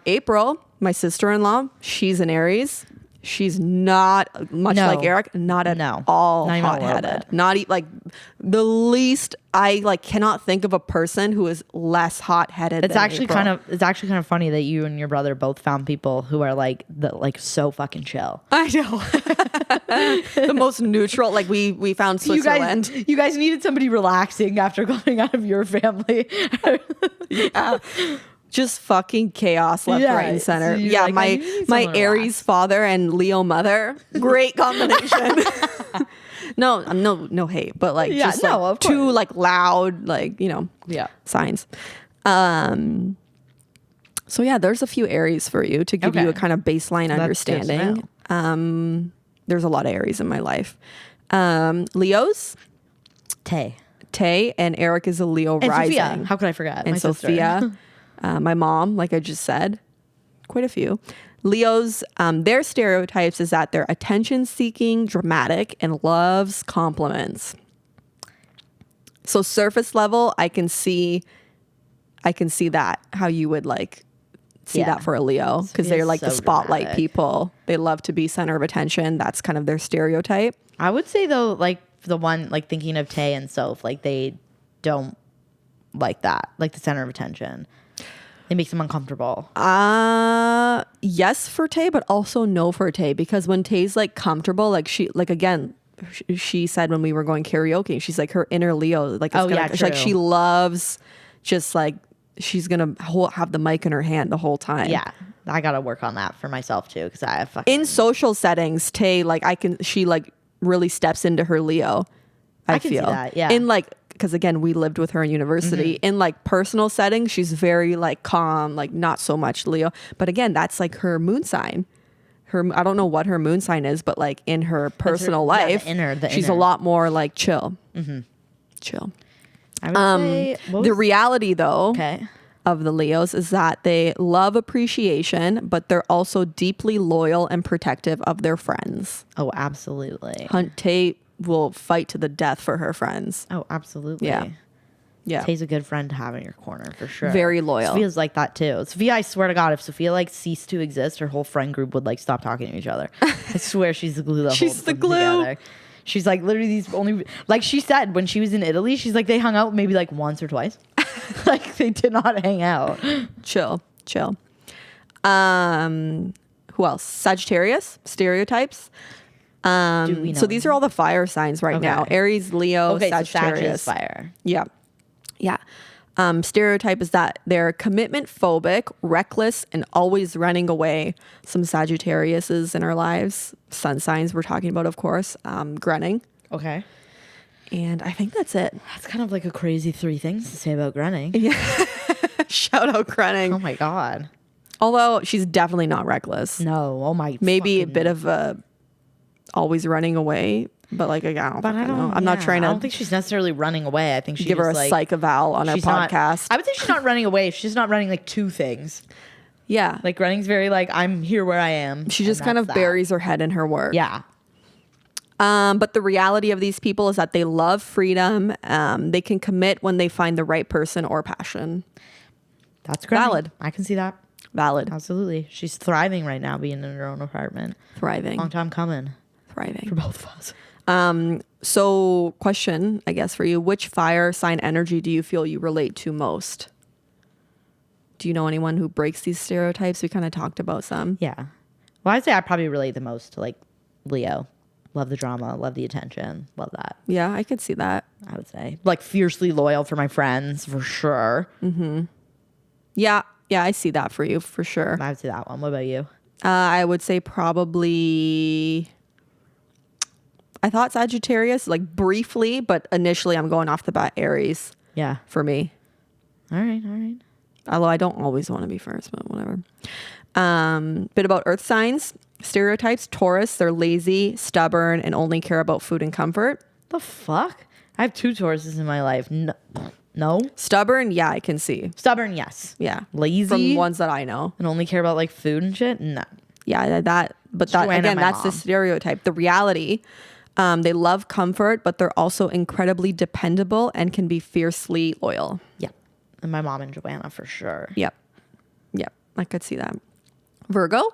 April, my sister-in-law, she's an Aries. She's not much like Eric, not at all hot-headed. Not like the least. I like cannot think of a person who is less hot-headed. It's actually kind of funny that you and your brother both found people who are like so fucking chill. I know. The most neutral. Like we found Switzerland. You guys needed somebody relaxing after coming out of your family. Yeah. Just fucking chaos left, right, and center. So yeah, like, my Aries father and Leo mother, great combination. No hate, but like Yeah, just no, like of too course. like loud, like, you know, Yeah. signs. So yeah, there's a few Aries for you to give you Okay. a kind of baseline That's good to understanding. There's a lot of Aries in my life. Leos, Tay. and Eric is a Leo And rising. Sophia. How could I forget? And My sister. Sophia, my mom, like I just said, quite a few. Leos, their stereotypes is that they're attention-seeking, dramatic, and loves compliments. So surface level, I can see that, how you would like see Yeah. that for a Leo, because they're Sophia's like the so spotlight dramatic. people. They love to be center of attention. That's kind of their stereotype. I would say though, like the one like thinking of Tay and Soph, like they don't like that, like the center of attention. It makes them uncomfortable. Yes for Tay, but also no for Tay, because when Tay's like comfortable, like she said when we were going karaoke, she's like her inner Leo, like it's like true. she loves just like she's gonna have the mic in her hand the whole time. Yeah, I gotta work on that for myself too, because I fucking In social settings, Tay she like really steps into her Leo. I can see feel that, yeah. In like, because again, we lived with her in university. In like personal settings, she's very like calm, like not so much Leo. But again, that's like her moon sign. I don't know what her moon sign is, but like in her personal life, the she's inner. a lot more like chill. Chill. I would say The reality though okay. of the Leos is that they love appreciation, but they're also deeply loyal and protective of their friends. Oh, absolutely. Tay will fight to the death for her friends. Oh, absolutely. Yeah. Tay's a good friend to have in your corner for sure. Very loyal. Sophia's like that too. Sophia, I swear to God, if Sophia like ceased to exist, her whole friend group would like stop talking to each other. I swear she's the glue that She's holds the them glue. together. She's like literally these only, like she said when she was in Italy, she's like they hung out maybe like once or twice. Like they did not hang out. Chill. Who else? Sagittarius, stereotypes. Do we know? So these are all the fire signs right now. Aries, Leo, Okay, so Sagittarius. Sag is fire. Yeah. Stereotype is that they're commitment phobic, reckless, and always running away. Some Sagittariuses in our lives. Sun signs we're talking about, of course. Grunning. Okay. And I think that's it. That's kind of like a crazy 3 things to say about grunning. Shout out grunning. Oh my God. Although she's definitely not reckless. No. Oh my. Maybe a bit of a always running away. But like, I don't know. I'm not trying to I don't think she's necessarily running away. I think she give her a like, psych eval on our she's not- podcast. I would say she's not running away. She's just not running like 2 things. Yeah. Like running's very like I'm here where I am. She and just kind of that's that. buries her head in her work. Yeah. But the reality of these people is that they love freedom. They can commit when they find the right person or passion. That's great. Valid. I can see that. Valid. Absolutely. She's thriving right now being in her own apartment. Thriving. Long time coming Thriving. for both of us. So question, I guess, for you, which fire sign energy do you feel you relate to most? Do you know anyone who breaks these stereotypes? We kind of talked about some. Yeah. Well, I'd say I probably relate the most to like Leo. Love the drama, love the attention, love that. Yeah, I could see that. I would say like fiercely loyal for my friends for sure. Yeah, I see that for you for sure. I would say that one. What about you? I would say probably, I thought Sagittarius, like briefly, but initially I'm going off the bat Aries Yeah. for me. All right. Although I don't always want to be first, but whatever. Bit about earth signs, stereotypes. Taurus, they're lazy, stubborn, and only care about food and comfort. The fuck? I have 2 Tauruses in my life. No. Stubborn, yeah, I can see. Stubborn, yes. Yeah. Lazy? From ones that I know. And only care about like food and shit? No. Yeah, that Joanna, again, my that's the mom. stereotype. The reality, they love comfort, but they're also incredibly dependable and can be fiercely loyal. Yeah. And my mom and Joanna for sure. Yep. I could see that. Virgo?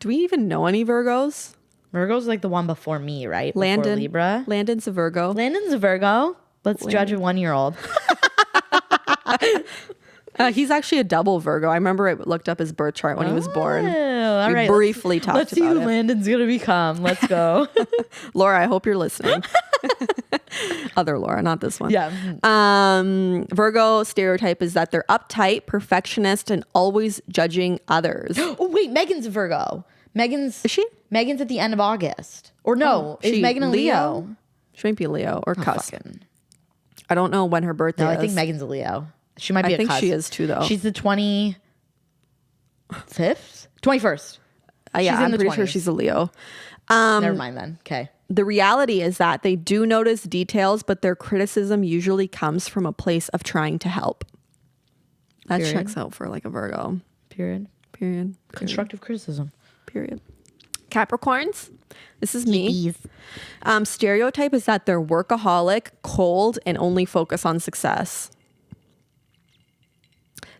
Do we even know any Virgos? Virgo's like the one before me, right? Before Libra. Landon's a Virgo. Landon's a Virgo. Let's judge a 1-year-old. He's actually a double Virgo. I remember I looked up his birth chart when he was born. All We right. briefly talked Let's see about who it. Landon's going to become. Let's go. Laura, I hope you're listening. Other Laura, not this one. Yeah. Virgo stereotype is that they're uptight, perfectionist, and always judging others. Oh, wait. Megan's a Virgo. Is she? Megan's at the end of August. Or no. She is Megan a Leo? She might be Leo or cusp. Fucking. I don't know when her birthday No, is. I think Megan's a Leo. She might be I think cusp. she is too, though. She's the 25th? 21st. Yeah, she's in I'm the pretty sure 20s. she's a Leo. Never mind then. Okay. The reality is that they do notice details, but their criticism usually comes from a place of trying to help. That Period. checks out for like a Virgo. Period. Period. Constructive criticism. Period. Capricorns, this is me. Stereotype is that they're workaholic, cold, and only focus on success.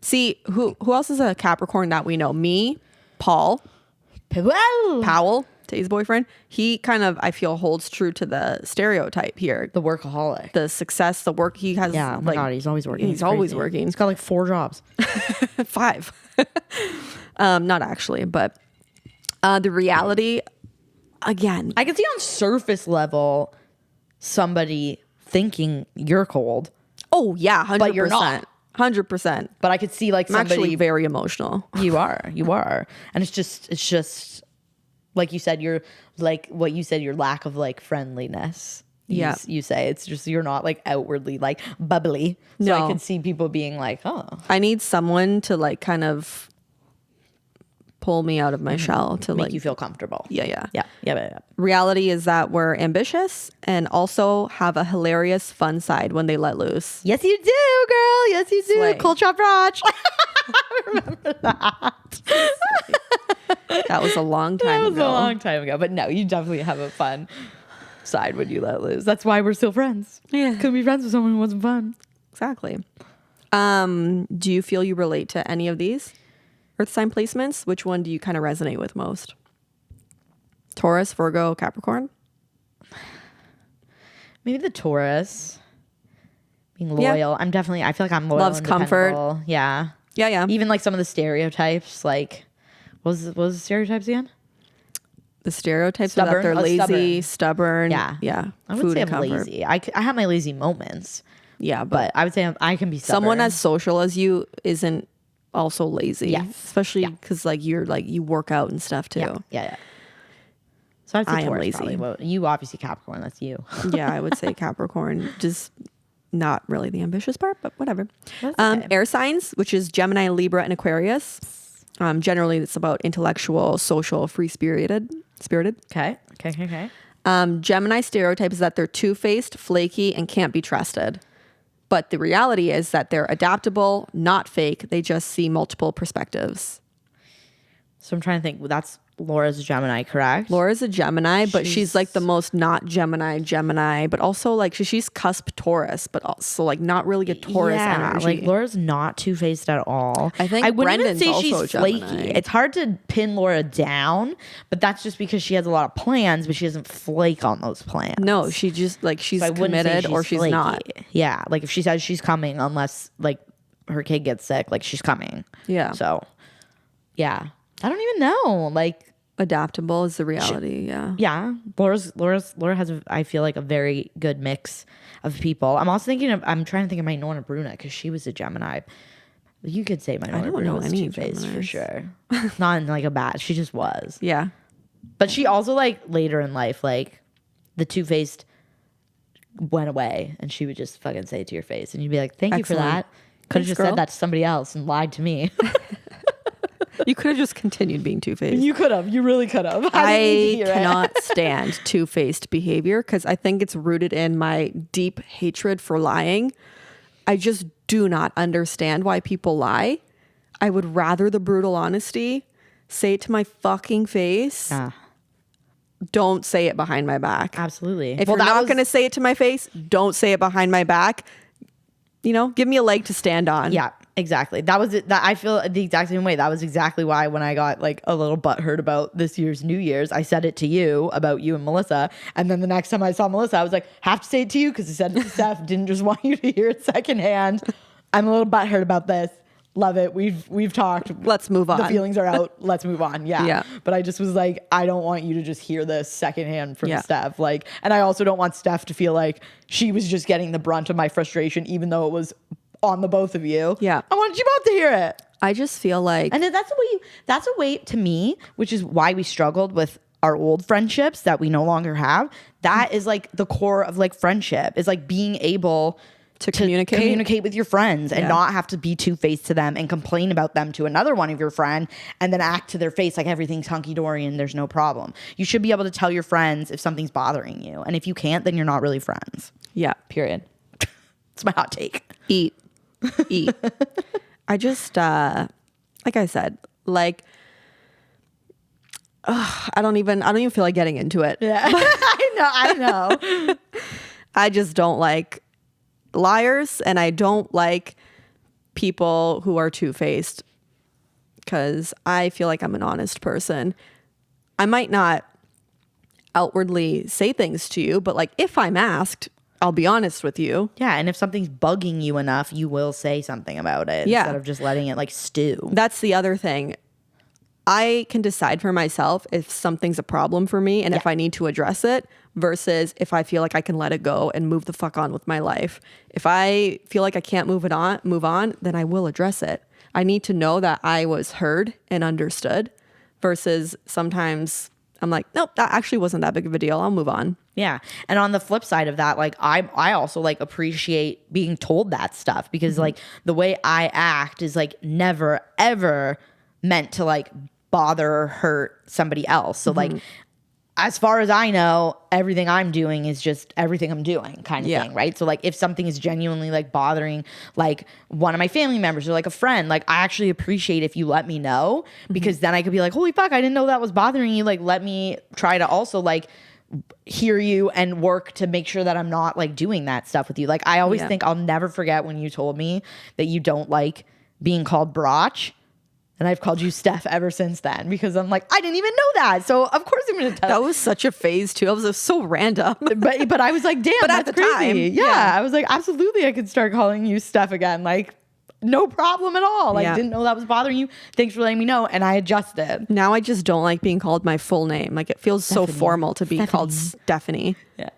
See, who else is a Capricorn that we know? Me, Paul, Powell, Tay's boyfriend. He kind of, I feel, holds true to the stereotype here. The workaholic. The success, the work he has. Yeah, oh my God, he's always working. He's It's always crazy. working. He's got like 4 jobs. 5. Not actually, but the reality, again. I can see on surface level somebody thinking you're cold, Oh, yeah, 100%. But you're not. 100%. but I could see like I'm somebody. actually very emotional. You are, and it's just like you said. You're like what you said. Your lack of like friendliness. Yeah. You say it's just you're not like outwardly like bubbly. So I No. could see people being like, oh, I need someone to like kind of pull me out of my shell to make like you feel comfortable. yeah. Yeah. Reality is that we're ambitious and also have a hilarious fun side when they let loose. Yes, you do, girl. Yes, you do. Slay. Cold chop Raj. That was a long time That was ago. a long time ago. But no, you definitely have a fun side when you let loose. That's why we're still friends. Yeah. Couldn't be friends with someone who wasn't fun. Exactly. Do you feel you relate to any of these Earth sign placements? Which one do you kind of resonate with most? Taurus, Virgo, Capricorn? Maybe the Taurus. Being Yeah. loyal. I feel like I'm loyal. Loves and comfort. dependable. Yeah. Yeah. Even like some of the stereotypes, like what was the stereotypes again? The stereotypes are that Stubborn. they're Oh, lazy, stubborn. Yeah. Yeah. I would Food say and I'm comfort. lazy. I have my lazy moments, Yeah, but I would say I can be stubborn. someone as social as you isn't also lazy. Yes. Especially because like you work out and stuff too. Yeah. So I'd say I am Taurus lazy. probably. Well, you obviously Capricorn. That's you. Yeah, I would say Capricorn. Just not really the ambitious part, but whatever. That's okay. Air signs, which is Gemini, Libra, and Aquarius. Generally, it's about intellectual, social, free-spirited. Okay. Gemini stereotype is that they're two-faced, flaky, and can't be trusted. But the reality is that they're adaptable, not fake. They just see multiple perspectives. So I'm trying to think. That's Laura's a Gemini, correct? Laura's a Gemini, but she's like the most not Gemini, but also like she's cusp Taurus, but also like not really a Taurus energy. Like Laura's not two-faced at all. I think I wouldn't Brendan's even say also she's Gemini. flaky. It's hard to pin Laura down, but that's just because she has a lot of plans, but she doesn't flake on those plans. No, she just like she's So I wouldn't say committed or she's flaky. not. Yeah, like if she says she's coming, unless like her kid gets sick, like she's coming. Yeah. So, yeah, I don't even know. Like, Adaptable is the reality. yeah, Laura has I feel like a very good mix of people. I'm also thinking I'm trying to think of my Nona Bruna because she was a Gemini. You could say my Nona don't Bruna know was any two-faced for Geminis. sure. Not in like a bad. She just was. Yeah. But she also like later in life, like the two-faced went away and she would just fucking say it to your face and you'd be like, thank you for Excellent. that. Could have Thanks, just girl. said that to somebody else and lied to me. You could have just continued being two-faced. You could have. You really could have. I cannot stand two-faced behavior because I think it's rooted in my deep hatred for lying. I just do not understand why people lie. I would rather the brutal honesty. Say it to my fucking face. Don't say it behind my back. Absolutely. If you're not going to say it to my face, don't say it behind my back. You know, give me a leg to stand on. Yeah, exactly. That was it. That I feel the exact same way. That was exactly why when I got like a little butthurt about this year's New Year's, I said it to you about you and Melissa. And then the next time I saw Melissa, I was like, have to say it to you because I said it to Steph. Didn't just want you to hear it secondhand. I'm a little butthurt about this. Love it. We've talked. Let's move on. The feelings are out. Let's move on. Yeah. Yeah. But I just was like, I don't want you to just hear this secondhand from Yeah. Steph. Like, and I also don't want Steph to feel like she was just getting the brunt of my frustration, even though it was on the both of you. Yeah. I wanted you both to hear it. I just feel like And that's a way to me, which is why we struggled with our old friendships that we no longer have, that is like the core of like friendship, is like being able to communicate with your friends and not have to be two-faced to them and complain about them to another one of your friend and then act to their face like everything's hunky-dory and there's no problem. You should be able to tell your friends if something's bothering you. And if you can't, then you're not really friends. Yeah. Period. It's my hot take. Eat. I just, like I said, like, I don't even feel like getting into it. Yeah. I know. I just don't like liars, and I don't like people who are two-faced, because I feel like I'm an honest person. I might not outwardly say things to you, but like if I'm asked, I'll be honest with you. Yeah, and if something's bugging you enough, you will say something about it instead of just letting it like stew. That's the other thing. I can decide for myself if something's a problem for me and if I need to address it, versus if I feel like I can let it go and move the fuck on with my life. If I feel like I can't move on, then I will address it. I need to know that I was heard and understood, versus sometimes I'm like, nope, that actually wasn't that big of a deal. I'll move on. Yeah. And on the flip side of that, like I also like appreciate being told that stuff, because like the way I act is like never ever meant to like bother or hurt somebody else. So like as far as I know, everything I'm doing is just everything I'm doing kind of thing, right? So like if something is genuinely like bothering like one of my family members or like a friend, like I actually appreciate if you let me know, because then I could be like, holy fuck, I didn't know that was bothering you. Like let me try to also like hear you and work to make sure that I'm not like doing that stuff with you. Like I always think I'll never forget when you told me that you don't like being called brach. And I've called you Steph ever since then, because I'm like, I didn't even know that. So of course I'm going to tell. That was such a phase too. It was so random. but I was like, damn, but that's at the crazy. time, Yeah. I was like, absolutely, I could start calling you Steph again. Like, no problem at all. Like, didn't know that was bothering you. Thanks for letting me know. And I adjusted. Now I just don't like being called my full name. Like it feels so formal to be called Stephanie. Yeah.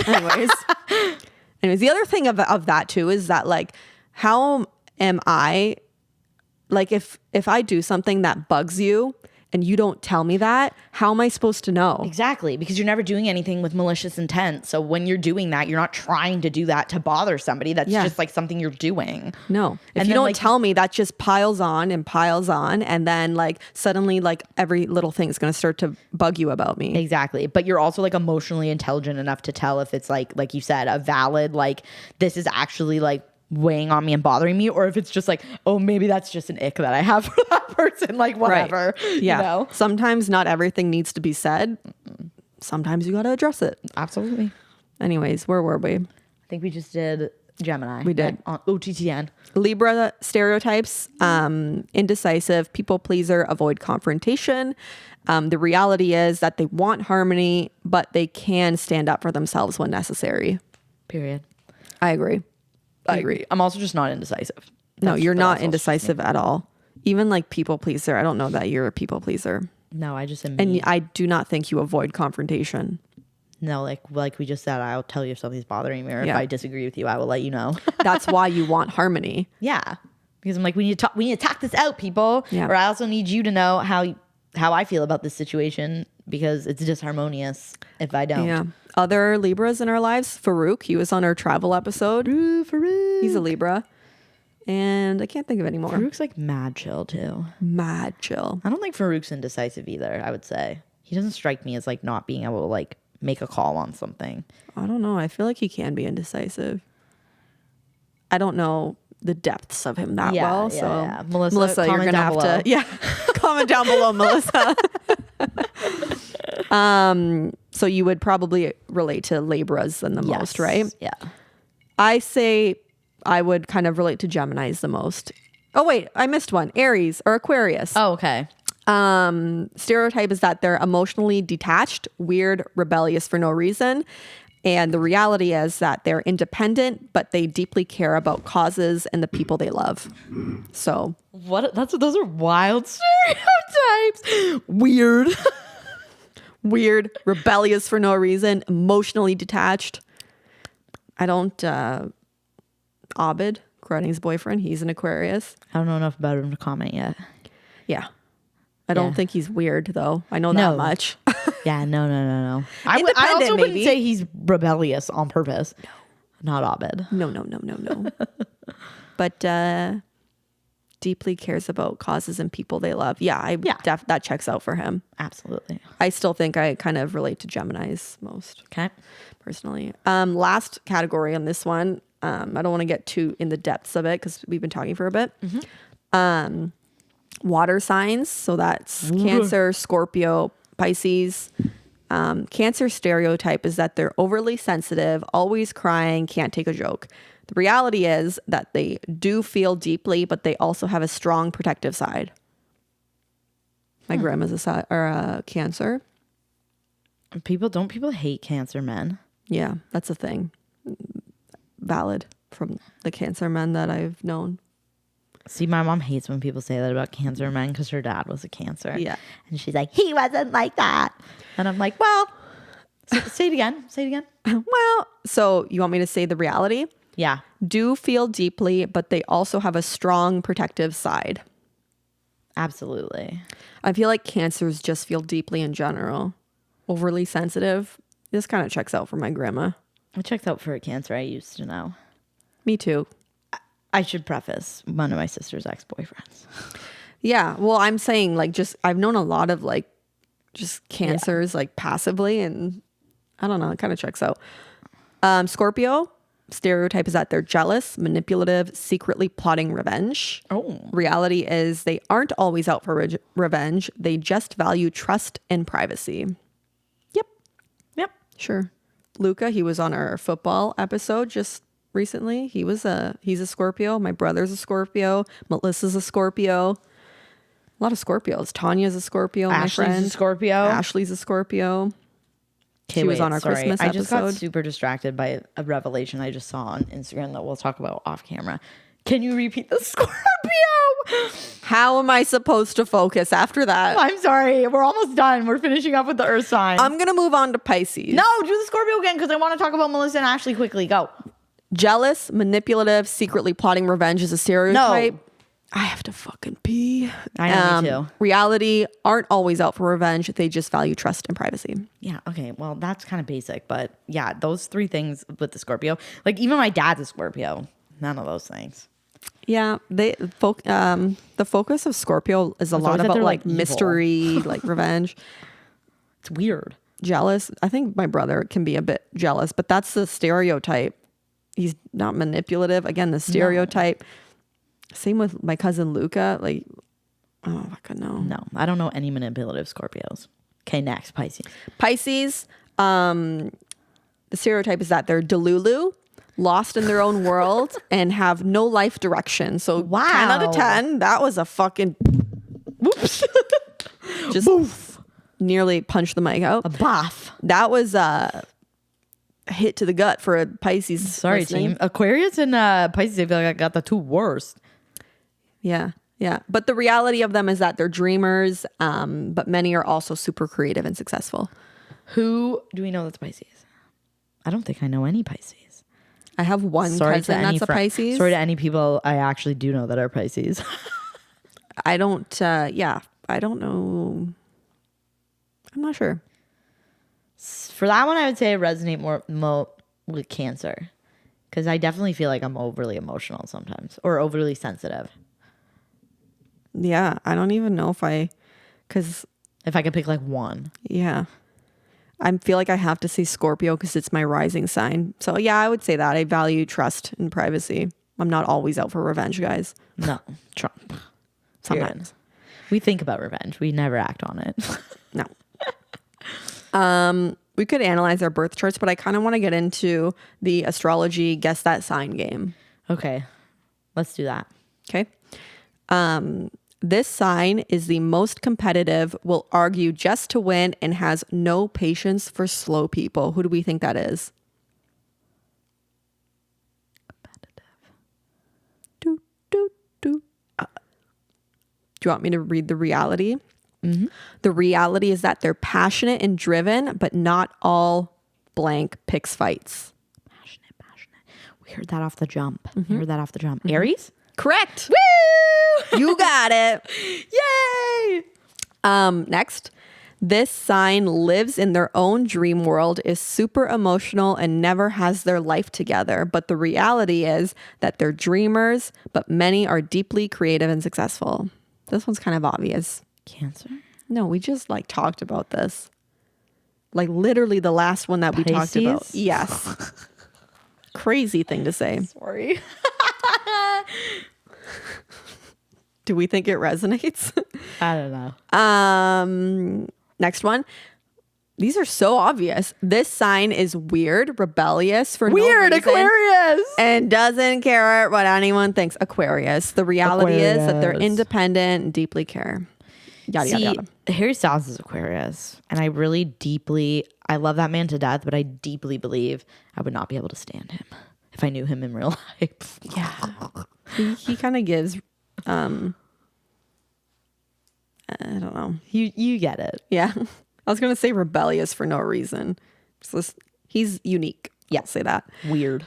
Anyways, the other thing of that too is that like, how am I? Like if I do something that bugs you and you don't tell me that, how am I supposed to know? Exactly, because you're never doing anything with malicious intent. So when you're doing that, you're not trying to do that to bother somebody. That's just like something you're doing. No. If you don't tell me, that just piles on. And then like suddenly like every little thing is going to start to bug you about me. Exactly. But you're also like emotionally intelligent enough to tell if it's like you said, a valid, like this is actually like weighing on me and bothering me, or if it's just like, oh, maybe that's just an ick that I have for that person, like whatever. Right. Yeah. You know? Sometimes not everything needs to be said. Sometimes you got to address it. Absolutely. Anyways, where were we? I think we just did Gemini. We did. On OTTN. Libra stereotypes, indecisive, people pleaser, avoid confrontation. The reality is that they want harmony, but they can stand up for themselves when necessary. Period. I agree. I'm also just not indecisive. No, you're not indecisive at all. Even like people pleaser. I don't know that you're a people pleaser. No, I just am. And I do not think you avoid confrontation. No, like we just said, I'll tell you if something's bothering me, or if I disagree with you, I will let you know. That's why you want harmony. Yeah, because I'm like, we need to talk this out, people. Yeah. Or I also need you to know how I feel about this situation, because it's disharmonious if I don't. Yeah. Other Libras in our lives, Farouk, he was on our travel episode. Farouk. He's a Libra. And I can't think of any more. Farouk's like mad chill too. Mad chill. I don't think Farouk's indecisive either, I would say. He doesn't strike me as like not being able to like make a call on something. I don't know. I feel like he can be indecisive. I don't know the depths of him that well. So Melissa, you're gonna have to comment down below, Melissa. So you would probably relate to Libras than the most, right? Yeah. I say I would kind of relate to Geminis the most. Oh wait, I missed one. Aries or Aquarius. Oh, okay. Stereotype is that they're emotionally detached, weird, rebellious for no reason. And the reality is that they're independent, but they deeply care about causes and the people they love. So those are wild stereotypes. Weird. Weird, rebellious for no reason, emotionally detached. I don't, Abid, Granny's boyfriend, he's an Aquarius. I don't know enough about him to comment yet. Yeah. I don't think he's weird though. I know No. that much. Yeah, no. I Independent, also wouldn't maybe. say he's rebellious on purpose. No. Not Abed. No. But deeply cares about causes and people they love. Yeah, that checks out for him. Absolutely. I still think I kind of relate to Geminis most. Okay. Personally. Last category on this one. I don't want to get too in the depths of it because we've been talking for a bit. Water signs. So that's Cancer, Scorpio, Pisces. Cancer stereotype is that they're overly sensitive, always crying, can't take a joke. The reality is that they do feel deeply, but they also have a strong protective side. My grandma's a Cancer. Don't people hate Cancer men? Yeah, that's a thing. Valid from the Cancer men that I've known. See, my mom hates when people say that about Cancer men because her dad was a Cancer. Yeah. And she's like, he wasn't like that. And I'm like, well, say it again. Say it again. Well, so you want me to say the reality? Yeah. Do feel deeply, but they also have a strong protective side. Absolutely. I feel like Cancers just feel deeply in general. Overly sensitive. This kind of checks out for my grandma. It checks out for a Cancer I used to know. Me too. I should preface one of my sister's ex-boyfriends. Yeah. Well, I'm saying like I've known a lot of like just Cancers like passively, and I don't know, it kind of checks out. Scorpio stereotype is that they're jealous, manipulative, secretly plotting revenge. Oh. Reality is they aren't always out for revenge. They just value trust and privacy. Yep. Sure. Luca, he was on our football episode just recently. He's a Scorpio. My brother's a Scorpio. Melissa's a Scorpio. A lot of Scorpios. Tanya's a Scorpio. Ashley's my friend. a Scorpio. Ashley's a Scorpio. She was on our Christmas episode. I just got super distracted by a revelation I just saw on Instagram that we'll talk about off camera. Can you repeat the Scorpio? How am I supposed to focus after that? I'm sorry. We're almost done. We're finishing up with the Earth sign. I'm going to move on to Pisces. No, do the Scorpio again because I want to talk about Melissa and Ashley quickly. Go. Jealous, manipulative, secretly plotting revenge is a stereotype. No. I have to fucking pee. I know, me too. Reality, aren't always out for revenge. They just value trust and privacy. Yeah, okay. Well, that's kind of basic. But yeah, those three things with the Scorpio. Like even my dad's a Scorpio. None of those things. Yeah, the focus of Scorpio is a lot about like mystery, like revenge. It's weird. Jealous. I think my brother can be a bit jealous, but that's the stereotype. He's not manipulative. Again, the stereotype. No. Same with my cousin Luca. Like, oh, fucking no. No, I don't know any manipulative Scorpios. Okay, next, Pisces. Pisces, the stereotype is that they're delulu, lost in their own world, and have no life direction. So, wow. 10 out of 10. That was a fucking... Whoops. Just Boof. Nearly punched the mic out. A bath. That was a hit to the gut for a Pisces. Sorry, listening. team. Aquarius and Pisces, I feel like I got the two worst. Yeah. But the reality of them is that they're dreamers, but many are also super creative and successful. Who do we know that's Pisces? I don't think I know any Pisces. I have one cousin that's a Pisces. Sorry to any people I actually do know that are Pisces. I don't, I don't know. I'm not sure. For that one, I would say I resonate more with Cancer. Because I definitely feel like I'm overly emotional sometimes. Or overly sensitive. Yeah, I don't even know because if I could pick like one. Yeah. I feel like I have to say Scorpio because it's my rising sign. So yeah, I would say that. I value trust and privacy. I'm not always out for revenge, guys. No, Trump. Sometimes. We think about revenge. We never act on it. No. We could analyze our birth charts, but I kind of want to get into the astrology guess that sign game. Okay. Let's do that. Okay. This sign is the most competitive, will argue just to win, and has no patience for slow people. Who do we think that is? Competitive. Do you want me to read the reality? Mm-hmm. The reality is that they're passionate and driven, but not all blank picks fights. Passionate. We heard that off the jump. Mm-hmm. Aries? Correct. Woo! You got it. Yay! Next, this sign lives in their own dream world, is super emotional, and never has their life together. But the reality is that they're dreamers, but many are deeply creative and successful. This one's kind of obvious. Cancer? No, we just like talked about this. Like literally the last one that we talked about. Pisces? Yes. Crazy thing to say. Sorry. Do we think it resonates? I don't know. Next one. These are so obvious. This sign is weird, rebellious for Weird, no reason, Aquarius. and doesn't care what anyone thinks. Aquarius. The reality is that they're Aquarius. independent and deeply care. Yada, See, yada, yada. Harry Styles is Aquarius, and I really deeply, I love that man to death, but I deeply believe I would not be able to stand him if I knew him in real life. Yeah. He kind of gives, I don't know. You get it. Yeah. I was going to say rebellious for no reason. He's unique. Yeah, I'll say that. Weird.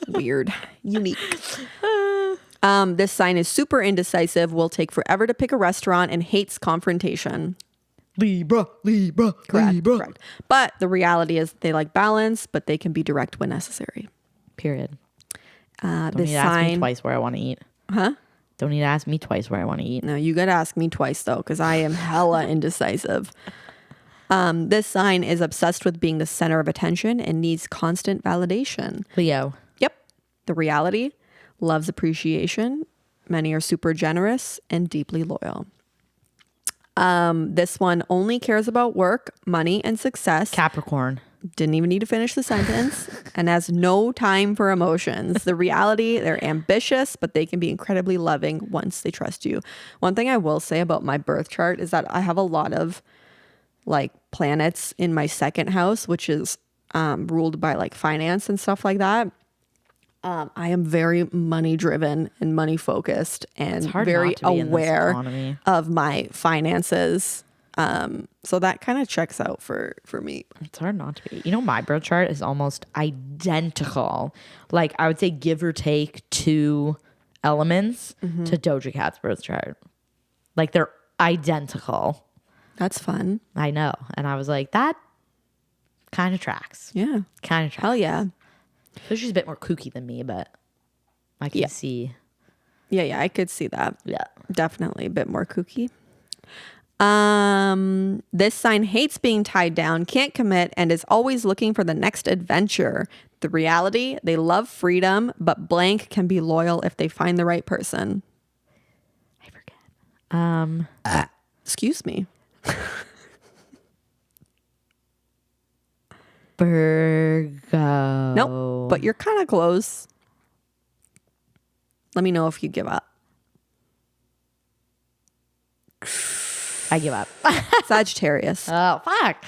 Weird. Unique. This sign is super indecisive, will take forever to pick a restaurant, and hates confrontation. Libra. Correct. But the reality is they like balance, but they can be direct when necessary. Period. Don't This need to ask me sign. twice where I want to eat. Huh? Don't need to ask me twice where I want to eat. No, you got to ask me twice though, because I am hella indecisive. This sign is obsessed with being the center of attention and needs constant validation. Leo. Yep. The reality, loves appreciation. Many are super generous and deeply loyal. This one only cares about work, money, and success. Capricorn. Didn't even need to finish the sentence. And has no time for emotions. The reality, they're ambitious, but they can be incredibly loving once they trust you. One thing I will say about my birth chart is that I have a lot of like planets in my second house, which is ruled by like finance and stuff like that. I am very money driven and money focused and hard very not to be in this aware economy. of my finances. So that kind of checks out for me. It's hard not to be. You know, my birth chart is almost identical. Like, I would say give or take 2 elements to Doja Cat's birth chart. Like, they're identical. That's fun. I know. And I was like, that kind of tracks. Yeah. Kind of tracks. Hell yeah. So she's a bit more kooky than me, but I can see. Yeah, I could see that. Yeah. Definitely a bit more kooky. This sign hates being tied down, can't commit, and is always looking for the next adventure. The reality, they love freedom, but blank can be loyal if they find the right person. I forget. Excuse me. Virgo. Nope, but you're kind of close. Let me know if you give up. I give up. Sagittarius. Oh, fuck.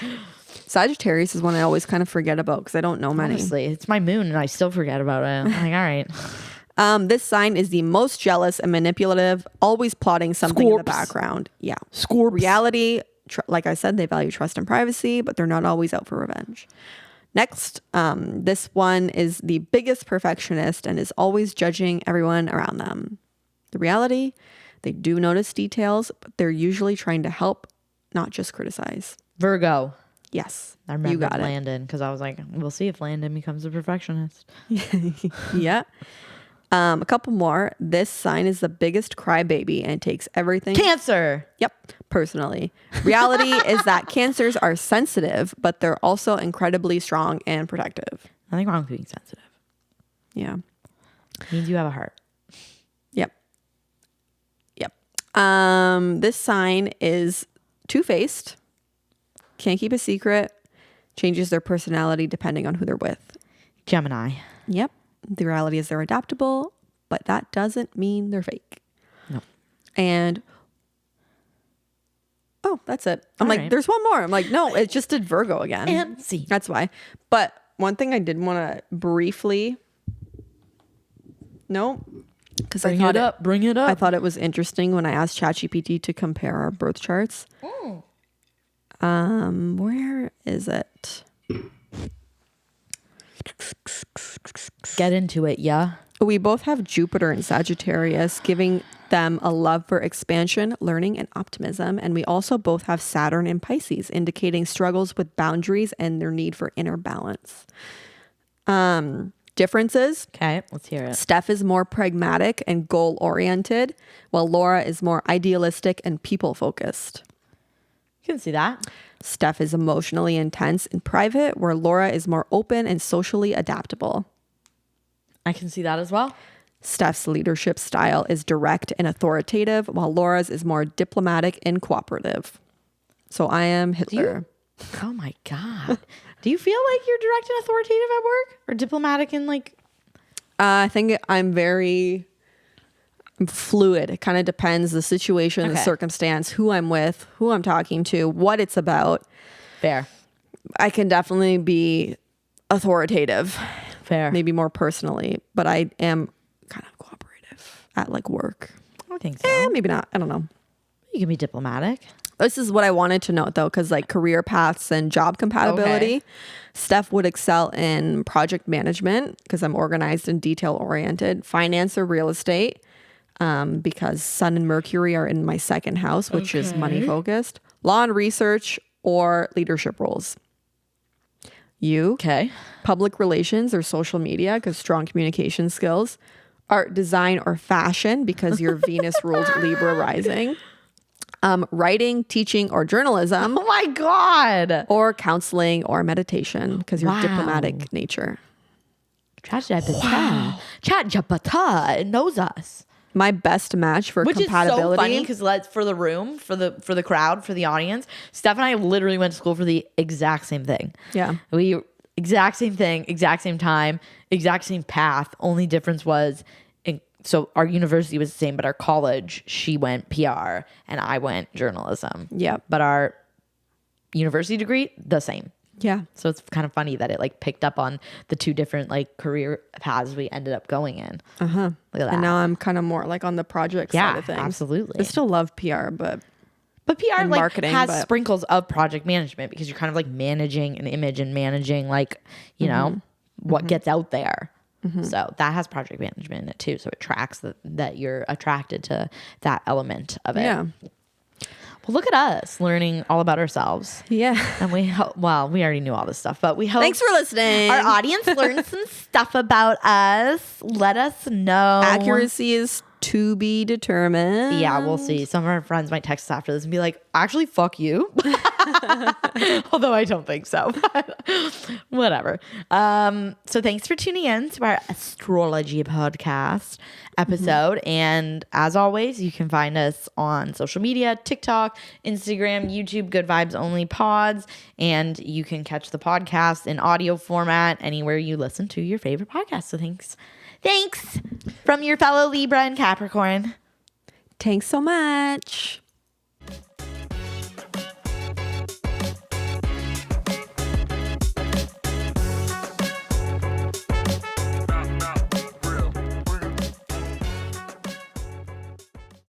Sagittarius is one I always kind of forget about because I don't know many. Honestly, it's my moon and I still forget about it. I'm like, all right. This sign is the most jealous and manipulative, always plotting something in the Scorps. background. Yeah. Scorps. Reality, like I said, they value trust and privacy, but they're not always out for revenge. Next, this one is the biggest perfectionist and is always judging everyone around them. The reality, they do notice details, but they're usually trying to help, not just criticize. Virgo. Yes, I you remember got it. Landon because I was like, we'll see if Landon becomes a perfectionist. Yeah. A couple more. This sign is the biggest crybaby and takes everything. Cancer. Yep, personally. Reality is that cancers are sensitive, but they're also incredibly strong and protective. Nothing wrong with being sensitive. Yeah. It means you have a heart. Yep. This sign is two-faced, can't keep a secret, changes their personality depending on who they're with. Gemini. Yep. The reality is they're adaptable, but that doesn't mean they're fake. No. And that's it. I'm All like, right. there's one more. I'm like, no, it just did Virgo again. And C. That's why. But one thing I did want to briefly, because I thought Bring it up. I thought it was interesting when I asked ChatGPT to compare our birth charts. Where is it? Get into it, yeah. We both have Jupiter in Sagittarius, giving them a love for expansion, learning, and optimism. And we also both have Saturn in Pisces, indicating struggles with boundaries and their need for inner balance. Differences. Okay, let's hear it. Steph is more pragmatic and goal-oriented, while Laura is more idealistic and people-focused. You can see that. Steph is emotionally intense in private, where Laura is more open and socially adaptable. I can see that as well. Steph's leadership style is direct and authoritative, while Laura's is more diplomatic and cooperative. So I am Hitler. Oh my God. Do you feel like you're direct and authoritative at work? Or diplomatic and like... I think I'm fluid. It kind of depends the situation, the circumstance, who I'm with, who I'm talking to, what it's about. Fair. I can definitely be authoritative. Fair. Maybe more personally, but I am kind of cooperative at like work. I think so. Maybe not. I don't know. You can be diplomatic. This is what I wanted to note though, because like career paths and job compatibility, Okay. Steph would excel in project management because I'm organized and detail oriented, finance or real estate, because Sun and Mercury are in my second house, which is money focused, law and research or leadership roles. You, Okay. public relations or social media because strong communication skills, art, design, or fashion because your Venus ruled Libra rising, writing, teaching, or journalism, Oh my God. or counseling or meditation because your Wow. diplomatic nature. ChatGPT knows us. My best match for Which is so compatibility. funny because for the room, for the crowd, for the audience, Steph and I literally went to school for the exact same thing. Yeah. We exact same thing, exact same time, exact same path. Only difference was, so our university was the same, but our college, she went PR and I went journalism. Yep. But our university degree, the same. Yeah. So it's kind of funny that it like picked up on the two different like career paths we ended up going in. Look at that. And now I'm kind of more like on the project Yeah, side of things. absolutely. I still love PR, but But PR and like marketing, has but- sprinkles of project management because you're kind of like managing an image and managing like, you know, what gets out there. So that has project management in it too. So it tracks that you're attracted to that element of it. yeah. Well, look at us learning all about ourselves. Yeah. And we hope, well, we already knew all this stuff, but we hope Thanks for listening. our audience learned some stuff about us. Let us know. Accuracy is to be determined. Yeah, we'll see. Some of our friends might text us after this and be like, actually, fuck you. Although I don't think so. Whatever. So thanks for tuning in to our astrology podcast episode. And as always, you can find us on social media, TikTok, Instagram, YouTube, Good Vibes Only Pods. And you can catch the podcast in audio format anywhere you listen to your favorite podcast. So thanks. Thanks from your fellow Libra and Capricorn. Thanks so much.